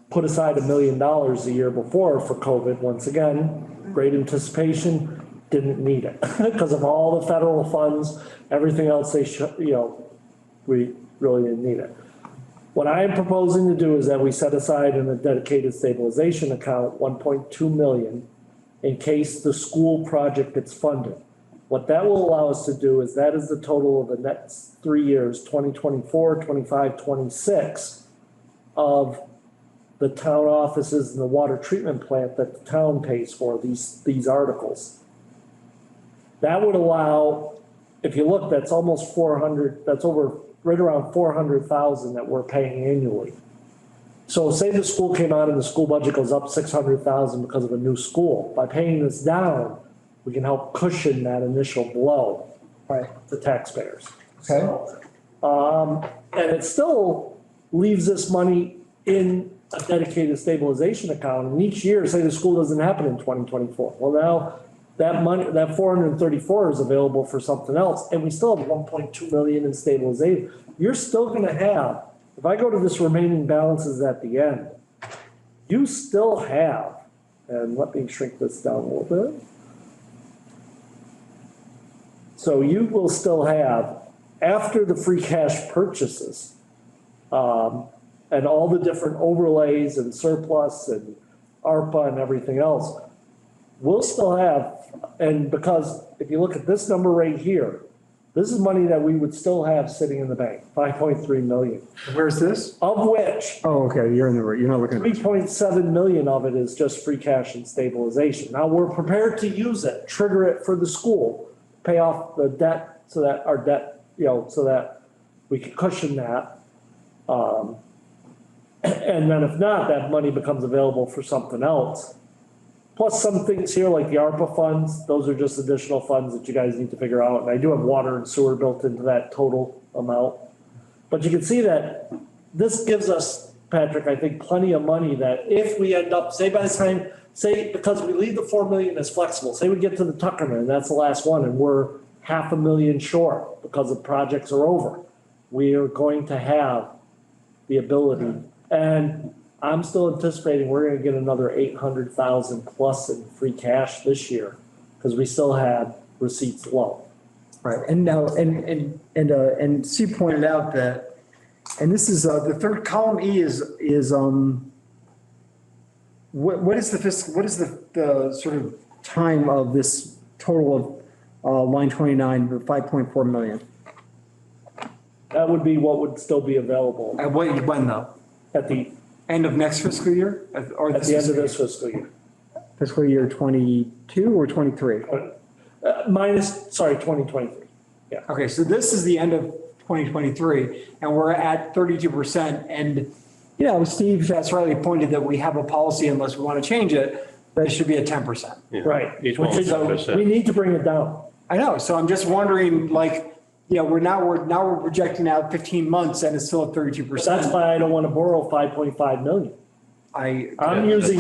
put aside $1 million a year before for COVID. Once again, great anticipation, didn't need it. Because of all the federal funds, everything else we really didn't need it. What I am proposing to do is that we set aside in a dedicated stabilization account, 1.2 million, in case the school project gets funded. What that will allow us to do is that is the total of the next 3 years, 2024, 25, 26, of the town offices and the water treatment plant that the town pays for, these articles. That would allow, if you look, that's almost 400, that's over, right around 400,000 that we're paying annually. So say the school came out and the school budget goes up 600,000 because of a new school. By paying this down, we can help cushion that initial blow to taxpayers. Okay. And it still leaves this money in a dedicated stabilization account. And each year, say the school doesn't happen in 2024. Well, now that money, that 434 is available for something else. And we still have 1.2 million in stabilization. You're still gonna have, if I go to this remaining balances at the end, you still have, and let me shrink this down a little bit. So you will still have, after the free cash purchases, and all the different overlays and surplus and ARPA and everything else, we'll still have, and because if you look at this number right here, this is money that we would still have sitting in the bank, 5.3 million, Where's this? of which Oh, okay, you're in the, you're not looking at. 3.7 million of it is just free cash and stabilization. Now, we're prepared to use it, trigger it for the school, pay off the debt so that our debt, so that we can cushion that. And then if not, that money becomes available for something else. Plus some things here like the ARPA funds, those are just additional funds that you guys need to figure out. And I do have water and sewer built into that total amount. But you can see that this gives us, Patrick, I think plenty of money that if we end up, say by the time, say, because we leave the 4 million as flexible, say we get to the Tuckerman and that's the last one and we're 500,000 short because the projects are over. We are going to have the ability, and I'm still anticipating we're gonna get another 800,000 plus in free cash this year, because we still had receipts low. Right, and now, and Sue pointed out that And this is, the third column E is, what is the fiscal, what is the sort of time of this total of, line 29, the 5.4 million? That would be what would still be available At when though? at the, End of next fiscal year? Or at the end of this fiscal year. fiscal year 22 or 23? Sorry, 2023. Okay, so this is the end of 2023 and we're at 32%. And, you know, Steve that's rightly pointed that we have a policy unless we want to change it, that it should be at 10%. Yeah. Right. Each Which one is, was we 10%. need to bring it down. I know, so I'm just wondering, like, you know, we're projecting out 15 months and it's still at 32%. That's why I don't want to borrow 5.5 million. I'm using,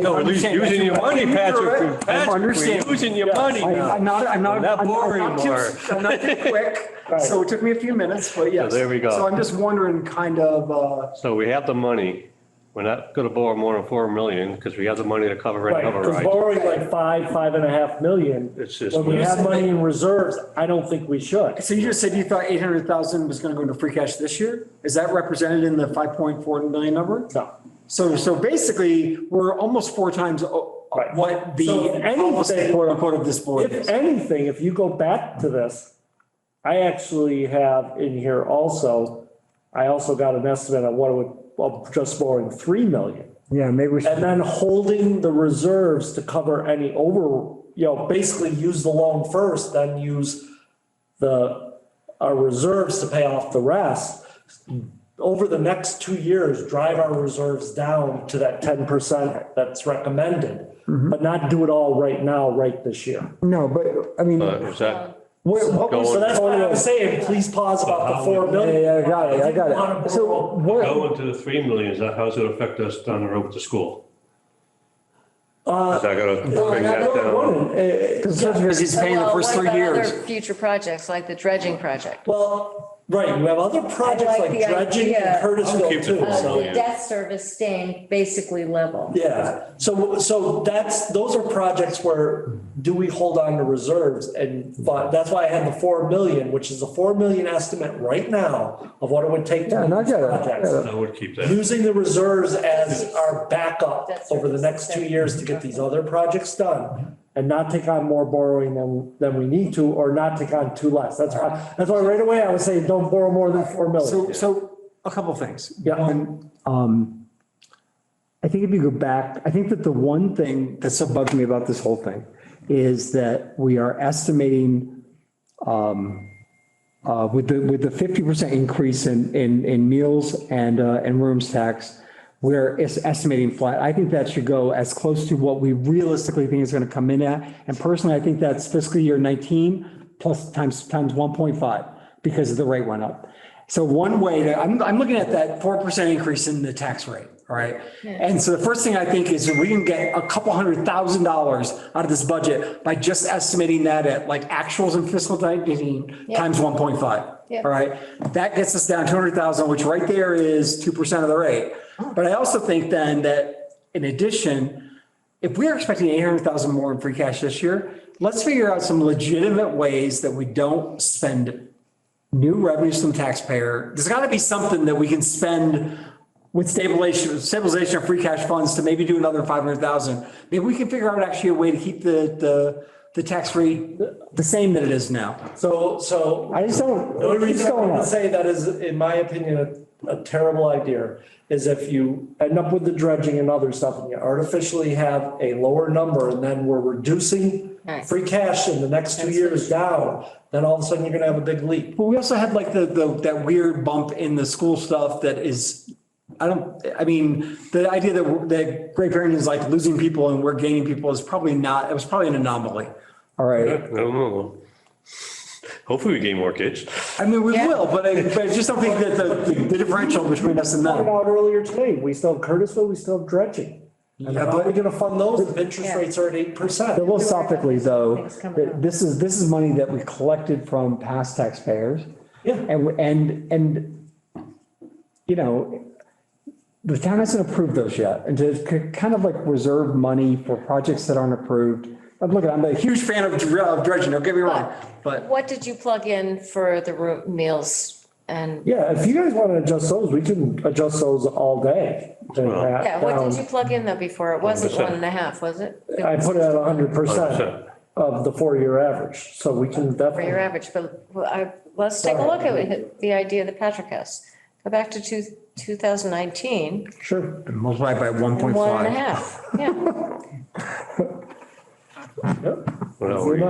No, we're using your money, Patrick. I'm understanding. We're using your money now. I'm not We're not boring I'm not anymore. I'm not too quick, Right. so it took me a few minutes, but yes. So there we go. So I'm just wondering kind of, So we have the money. We're not gonna borrow more than 4 million because we have the money to cover any right, because override. borrowing like 5.5 million, It's just. when we have money in reserves, I don't think we should. so you just said you thought 800,000 was going to go into free cash this year? Is that represented in the 5.4 million number? No. So basically, we're almost 4 times Right. what the So if anything- policy, quote unquote, of this board If is. anything, if you go back to this, I actually have in here also, I also got an estimate on what it would, of just borrowing 3 million. Yeah, maybe we should. And then holding the reserves to cover any basically use the loan first, then use our reserves to pay off the rest. Over the next 2 years, drive our reserves down to that 10% that's recommended, but not do it all right now, right this year. No, but I mean, Is that, So that's why I was saying, please pause about the 4 million. Yeah, I got it. So what, going to the 3 million, is that, how's it affect us down the road with the school? Is that gonna bring that down? because he's paying the Well, first what 3 about years. other future projects like the dredging project? Well, right, you have other projects like like the dredging idea and Curtisville Keep the too, 4 so. The debt service staying basically level. Yeah, so those are projects where do we hold on to reserves and that's why I had the 4 million, which is a 4 million estimate right now of what it would take to Yeah, do and I these get it, projects. I would keep that. Using the reserves as our backup over the next 2 years to get these other projects done and not take on more borrowing than we need to, or not take on too less. That's why right away I was saying, don't borrow more than 4 million. So a couple of things. Yeah. One, I think if you go back, I think that the one thing that so bugs me about this whole thing is that we are estimating with the 50% increase in meals and rooms tax, we're estimating flat. I think that should go as close to what we realistically think is going to come in at. And personally, I think that's fiscal year 19 plus times 1.5 because the rate went up. So one way to, I'm looking at that 4% increase in the tax rate, all right? And so the first thing I think is that we can get a couple $100,000 out of this budget by just estimating that at like actuals in fiscal 19 times 1.5. Yeah. All right, that gets us down 200,000, which right there is 2% of the rate. But I also think then that in addition, if we're expecting 800,000 more in free cash this year, let's figure out some legitimate ways that we don't spend new revenues from the taxpayer. There's got to be something that we can spend with stabilization of free cash funds to maybe do another 500,000. Maybe we can figure out actually a way to keep the tax rate the same that it is now. So I just don't. the only it's reason I going want up. to say that is, in my opinion, a terrible idea is if you end up with the dredging and other stuff and you artificially have a lower number and then we're reducing Right. free cash in the next 2 years down, then all of a sudden you're gonna have a big leap. But we also had like that weird bump in the school stuff that is, I mean, the idea that Great Barrington is like losing people and we're gaining people is probably not, it was probably an anomaly. All I right. don't know. Hopefully we gain more kids. I mean, we Yeah. will, but I just don't think that the differential between us and Pointed them. out earlier today, we still have Curtisville, we still have dredging. And Yeah, how are we but gonna fund those if interest Yeah. rates are at 8%? philosophically though, Things coming that up. this is money that we collected from past taxpayers. Yeah. And, you know, the town hasn't approved those yet. And to kind of like reserve money for projects that aren't approved. But look, I'm a huge fan of dredging, don't get me wrong, but What did you plug in for the meals And, Yeah, if you guys want to adjust those, we can adjust those all day. And Well- that yeah, what did you down. plug in though before? It wasn't 100%. 1.5, was it? I put it at 100% 100%. of the 4-year average, so we can For your definitely. average, but let's take a look at it, the idea that Patrick has. Go back to 2019, Sure. And multiply by 1.5. 1.5, yeah. Well, we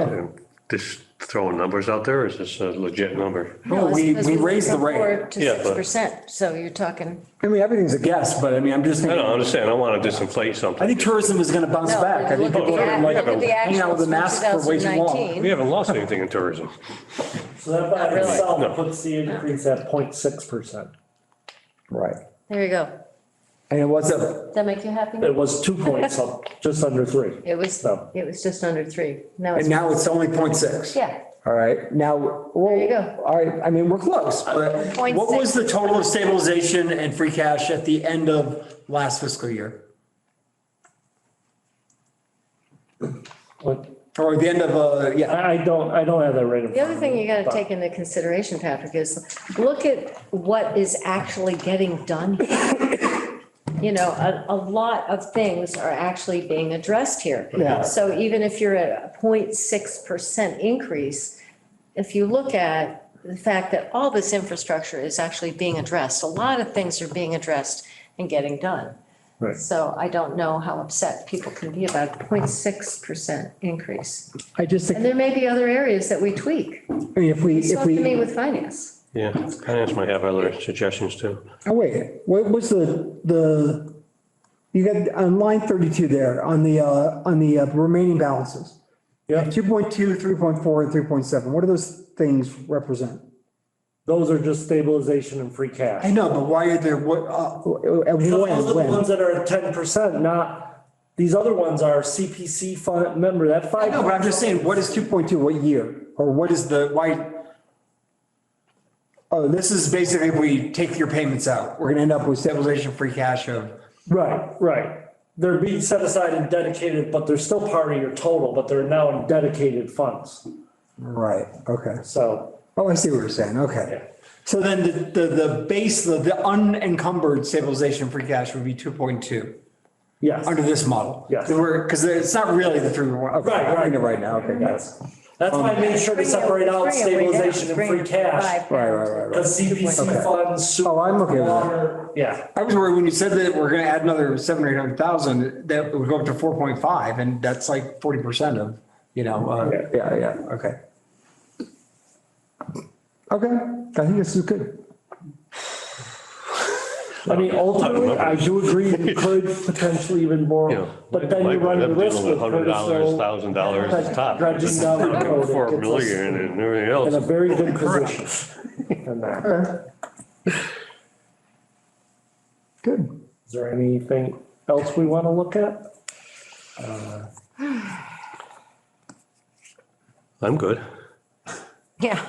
just throwing numbers out there, or is this a legit number? No, it's we because raised the went rate. 4 to Yeah, but- 6%, so you're talking. I mean, everything's a guess, but I mean, I'm just I thinking, don't understand, I don't want to disinflate I something. think tourism is gonna bounce No, back. I think look at people the are gonna look at like the hang out with actuals a mask for from way too long. 2019. We haven't lost anything in tourism. So that by really. itself No. puts the increase at 0.6%. Right. There you go. And what's up? Does that make you happy? It was 2 points up, just under 3. It was So. just under 3. Now And it's, now it's only 0.6. yeah, All right, now. There you go. All right, I mean, we're close, but 0.6. what was the total of stabilization and free cash at the end of last fiscal year? What- Or the end of, yeah, I don't have that right in front of me. the other thing you gotta but- take into consideration, Patrick, is look at what is actually getting done. You know, a lot of things are actually being addressed here. Yeah. So even if you're at a 0.6% increase, if you look at the fact that all this infrastructure is actually being addressed, a lot of things are being addressed and getting done. Right. So I don't know how upset people can be about a 0.6% increase. I just And think, there may be other areas that we tweak. I mean, if we, Talk to me with finance. Yeah, finance might have other suggestions too. oh, wait, what was the, you got on line 32 there, on the remaining balances? Yeah. 2.2, 3.4, and 3.7, what do those things represent? Those are just stabilization and free cash. I know, but why are there, what, Because those are the when? ones that are at 10%, not, these other ones are CPC fund, remember that I 5. know, but I'm just saying, what is 2.2, what year? Or what is the, why? Oh, this is basically if we take your payments out, we're gonna end up with stabilization free cash of, Right. They're being set aside and dedicated, but they're still part of your total, but they're now in dedicated funds. right, okay. So, Oh, I see what you're saying, okay. Yeah. So then the base, the unencumbered stabilization free cash would be 2.2 yes. under this model. Yes. Because it's not really the 3.1. Okay, Right, I'm right. reading it right now, okay, Yes. That's why I made sure to separate out stabilization and free cash. Right. Because CPC Okay. funds, Oh, I'm okay with that. water, yeah. I was worried when you said that we're gonna add another 700 or 800,000, that would go up to 4.5, and that's like 40% of, yeah, okay. Okay, I think this is good. I mean, ultimately, I do agree you could potentially even You more, know, but then you run the risk with $100, Curtis $1,000 is top. dredging down the road. It 4 gets us million and everything else. in a very good position. And that. Good. Is there anything else we want to look at? I'm good. Yeah.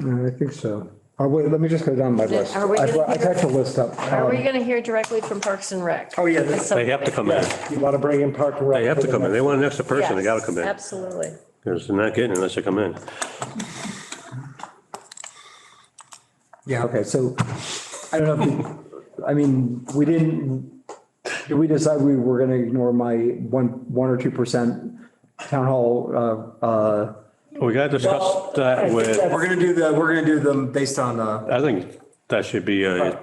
I think so. Oh, wait, let me just go down my list. Are we gonna I typed a list up. Are we gonna hear directly from Parks and Rec? Oh, yeah, That's They have to come in. You want to bring in Park and Rec? They have for to the come in. next- They want an extra person, they gotta come in. Absolutely. Because they're not getting it unless they come in. Yeah, okay, so I don't know if, I mean, did we decide we were gonna ignore my 1 or 2% town hall, We gotta discuss I that think with, that's- we're gonna do them based on, I think that should be a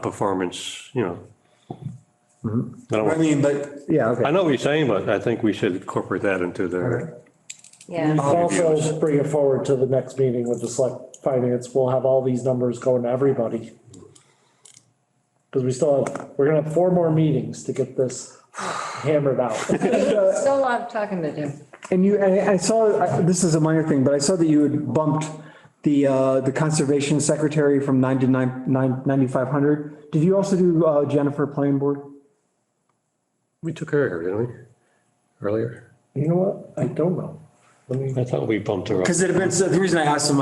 performance, I don't I want- mean, but, yeah, I okay. know what you're saying, but I think we should incorporate that into the, Yeah. Also bring it forward to the next meeting with the select finance. We'll have all these numbers going to everybody. Because we're gonna have 4 more meetings to get this hammered out. Still a lot of talking to do. And I saw, this is a minor thing, but I saw that you had bumped the conservation secretary from 9 to 9,500. Did you also do Jennifer Planning Board? we took care of her, didn't we? Earlier? You know what? I don't know. Let me, I thought we bumped her up. Because it had been, so the reason I asked him,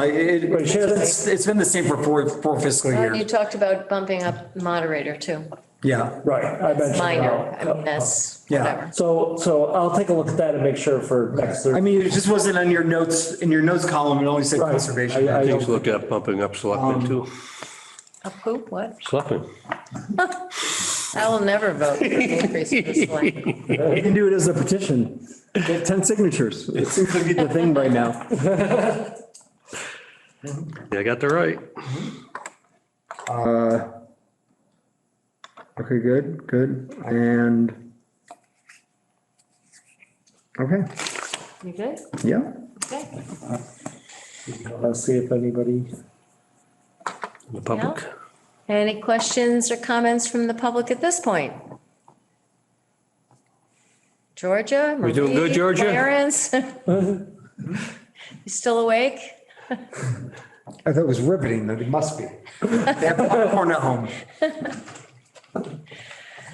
she has- it's been the same for four fiscal You years. talked about bumping up moderator too. Yeah. Right, I mentioned. minor. I mean, that's Yeah. whatever. So I'll take a look at that and make sure for next Thursday. I mean, it just wasn't on your notes, in your notes column, it only said Right. conservation. I Things look at bumping up selectmen too. A poop, what? Selectmen. I will never vote for the increase of this land. You can do it as a petition. Get 10 signatures. It seems to be the thing right now. Yeah, I got the right. Okay, good. And, okay, You good? yeah. Okay. Let's see if anybody, The public. Any questions or comments from the public at this point? Georgia? We doing good, Marie, Georgia? Clarence? You still awake? I thought it was riveting, that it must be. They have popcorn at home. all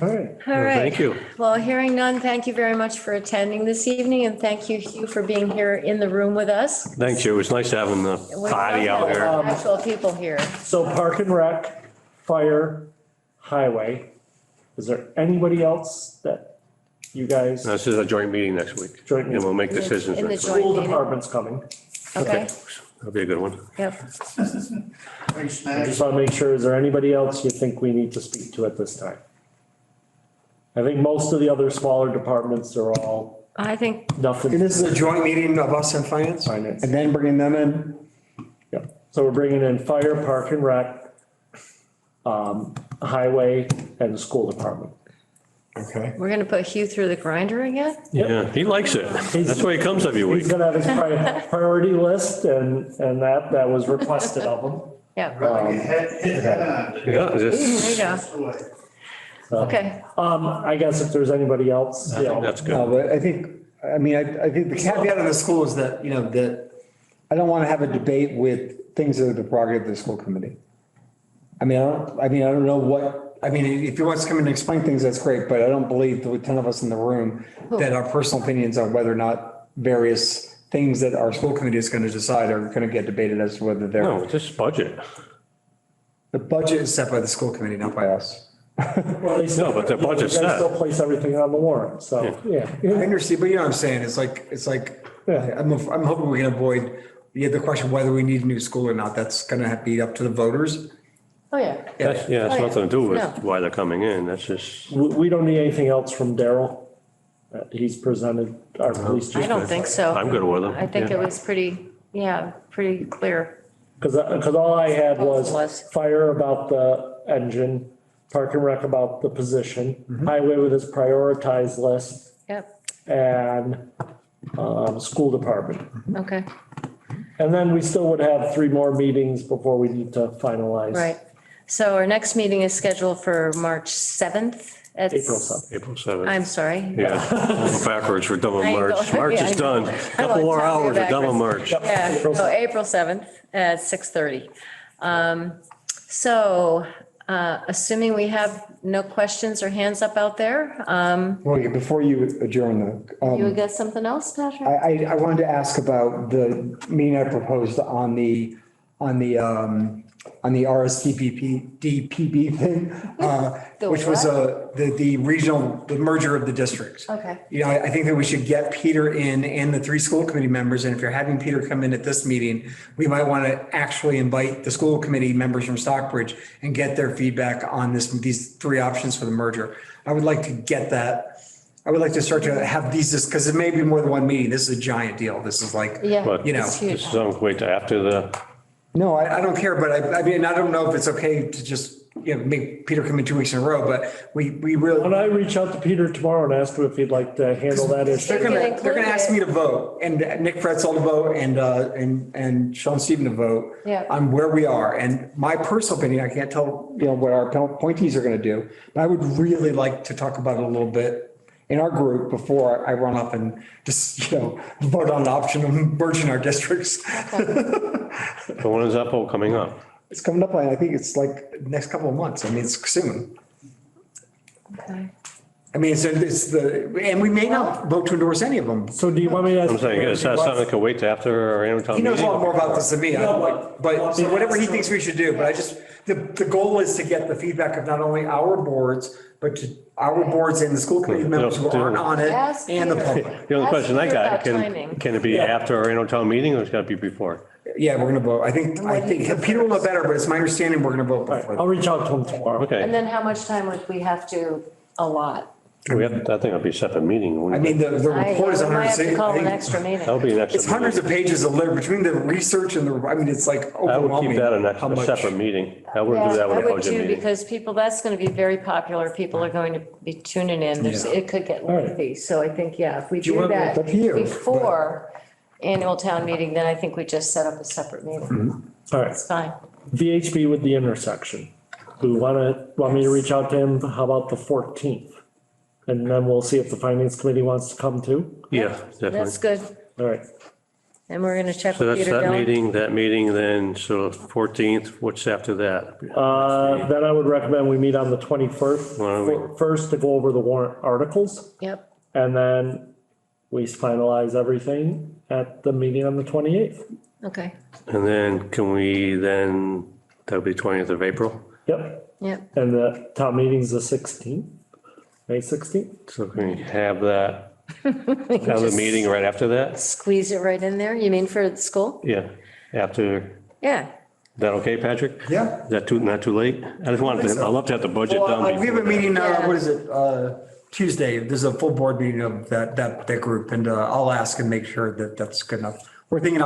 right. All right. Thank you. Well, hearing none, thank you very much for attending this evening, and thank you, Hugh, for being here in the room with us. Thanks, you. It was nice having the We party love out having here. actual people here. So Park and Rec, Fire, Highway. Is there anybody else that you guys, This is a joint meeting next week. Joint And we'll make In the- decisions in the next joint- week. school meeting. department's coming? Okay? That'll be a good one. Yep. Free I snacks. just want to make sure, is there anybody else you think we need to speak to at this time? I think most of the other smaller departments are all I think, nothing. And this is a joint meeting of us and finance? Finance. And then bringing them in? Yeah, so we're bringing in Fire, Park and Rec, Highway and the school department. Okay. we're gonna put Hugh through the grinder again? Yeah, he likes it. That's why he comes every He's week. gonna have his priority list and that was requested of him. Yeah, Hit head on. Yeah, there just, you go. That's the way. Okay, I guess if there's anybody else, you know, that's No, good. but I think the caveat of the school is that, that I don't want to have a debate with things that are the prerogative of the school committee. I don't know what, if he wants to come in and explain things, that's great, but I don't believe the 10 of us in the room that our personal opinions on whether or not various things that our school committee is going to decide are going to get debated as to whether they're. No, it's just budget. The budget is set by the school committee, not by us. well, they still, No, but the budget's you guys set. still place everything on the warrant, so, I yeah. understand, but you know what I'm saying? It's like, Yeah. I'm hoping we can avoid the question whether we need a new school or not. That's going to be up to the voters. oh, yeah. That's Oh, yeah. nothing to do with No. why they're coming in. That's just, We don't need anything else from Daryl that he's presented our police chief. I don't think so. I'm good with them. I think Yeah. it was pretty clear. Cause all I had was Was. Fire about the engine, Park and Rec about the position, Highway with his prioritized list, Yep, and, school department. okay, And then we still would have 3 more meetings before we need to finalize. right. So our next meeting is scheduled for March 7th. at April 7th. April 7th. I'm sorry. Yeah, go backwards, we're done with I March. know. March Yeah, is I know. done. I Couple know, more it's time to hours, go we're done with backwards. March. Yeah, April so April 7th at 6:30. So assuming we have no questions or hands up out there, Well, before you adjourn, you would get something else, Patrick? I wanted to ask about the meeting I proposed on the RSDPB thing, which was the regional, the merger of the districts. Okay. I think that we should get Peter in and the 3 school committee members. And if you're having Peter come in at this meeting, we might want to actually invite the school committee members from Stockbridge and get their feedback on these 3 options for the merger. I would like to get that. I would like to start to have these, because it may be more than one meeting. This is a giant deal. This is like, Yeah, But it's huge. this is on wait till after the, no, I don't care, but I don't know if it's okay to just, make Peter come in 2 weeks in a row, but we really. When I reach out to Peter tomorrow and ask him if he'd like to handle that issue. They're gonna ask me to vote, and Nick Pretzel to vote, and Sean Steven to vote. Yeah. On where we are, and my personal opinion, I can't tell, what our appointees are gonna do, but I would really like to talk about it a little bit in our group before I run up and just, vote on the option of merging our districts. the one is Apple coming up. It's coming up, I think it's like next couple of months, it's soon. Okay. I mean, and we may not vote to endorse any of them. So do you want me to? I'm saying, is that something that can wait till after our annual town He meeting? knows a lot more about this than me, but whatever he thinks we should do, but I just, the goal is to get the feedback of not only our boards, but to our boards and the school committee members who aren't on it Ask and the Peter. public. The only question I Ask Peter got, about can, timing. can it be after our annual town meeting or it's gotta be before? Yeah, we're gonna vote. I think Peter will know better, but it's my understanding we're gonna vote before. I'll reach out to him tomorrow. Okay. And then how much time would we have to allot? We have, I think it'll be a separate meeting. I mean, the report is We might have to 160. call an I think extra meeting. That'll be an extra. It's hundreds of pages of literature between the research and the, I mean, it's like I would overwhelming. keep that how a much- separate meeting. I wouldn't Yeah, do that I with a would budget too, meeting. because people, that's gonna be very popular. People are going to be tuning in. Yeah. It could get right. lengthy. So I think, yeah, if we you do want it that up here? before annual town meeting, then I think we just set up a separate meeting. All right, It's fine. VHB with the intersection. Do we want me to reach out to him? How about the 14th? And then we'll see if the finance committee wants to come too. Yeah, That's definitely. good. All right, And we're gonna check So with that's Peter Dillon. that meeting then, so 14th, what's after that? then I would recommend we meet on the 21st, Why don't we- first to go over the warrant articles. Yep. And then we finalize everything at the meeting on the 28th. Okay. And then can we then, that'll be 20th of April? Yep, Yep. and the town meeting's the 16th, May 16th. So can we have that, have the meeting right after that? Squeeze it right in there. You mean for the school? Yeah, after, Yeah. is that okay, Patrick? Yeah. Is that not too late? I just wanted to, I'd love to have the budget Well, done we have a before. meeting, Yeah. what is it, Tuesday, there's a full board meeting of that group, and I'll ask and make sure that that's good enough. We're thinking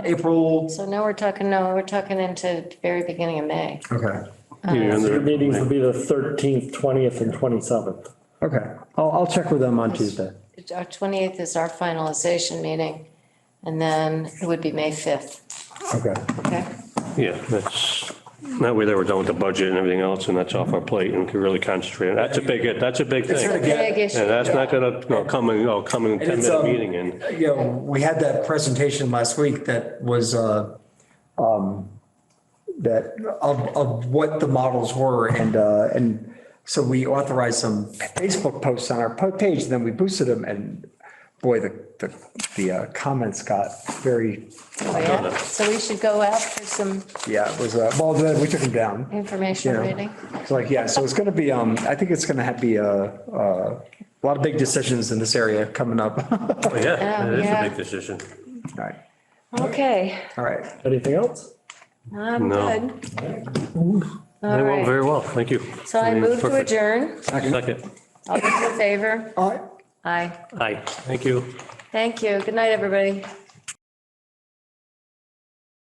April, So now we're talking into the very beginning of May. okay, You're in So your the- meetings will be the 13th, 20th and 27th. okay. I'll check with them on Tuesday. Our 28th is our finalization meeting, and then it would be May 5th. Okay. Okay? Yeah, that way they were done with the budget and everything else, and that's off our plate and can really concentrate. That's a big It's gonna thing. get- Big issue. And that's not gonna, come in, And it's, 10-minute meeting and, You know, we had that presentation last week that was, that of what the models were, and so we authorized some Facebook posts on our page, and then we boosted them, and boy, the comments got very, Oh, yeah? So we should go out for some yeah, it was, well, then we took them down. information You know, reading. It's like, yeah, so it's gonna be, I think it's gonna be a lot of big decisions in this area coming up. All yeah, it is a yeah. big decision. right, Okay, all right. Anything else? I'm No. good. All They went right. very well, thank you. So I move to Perfect. adjourn. Second. All those in favor? All right. Aye. Aye, thank you. Thank you. Good night, everybody.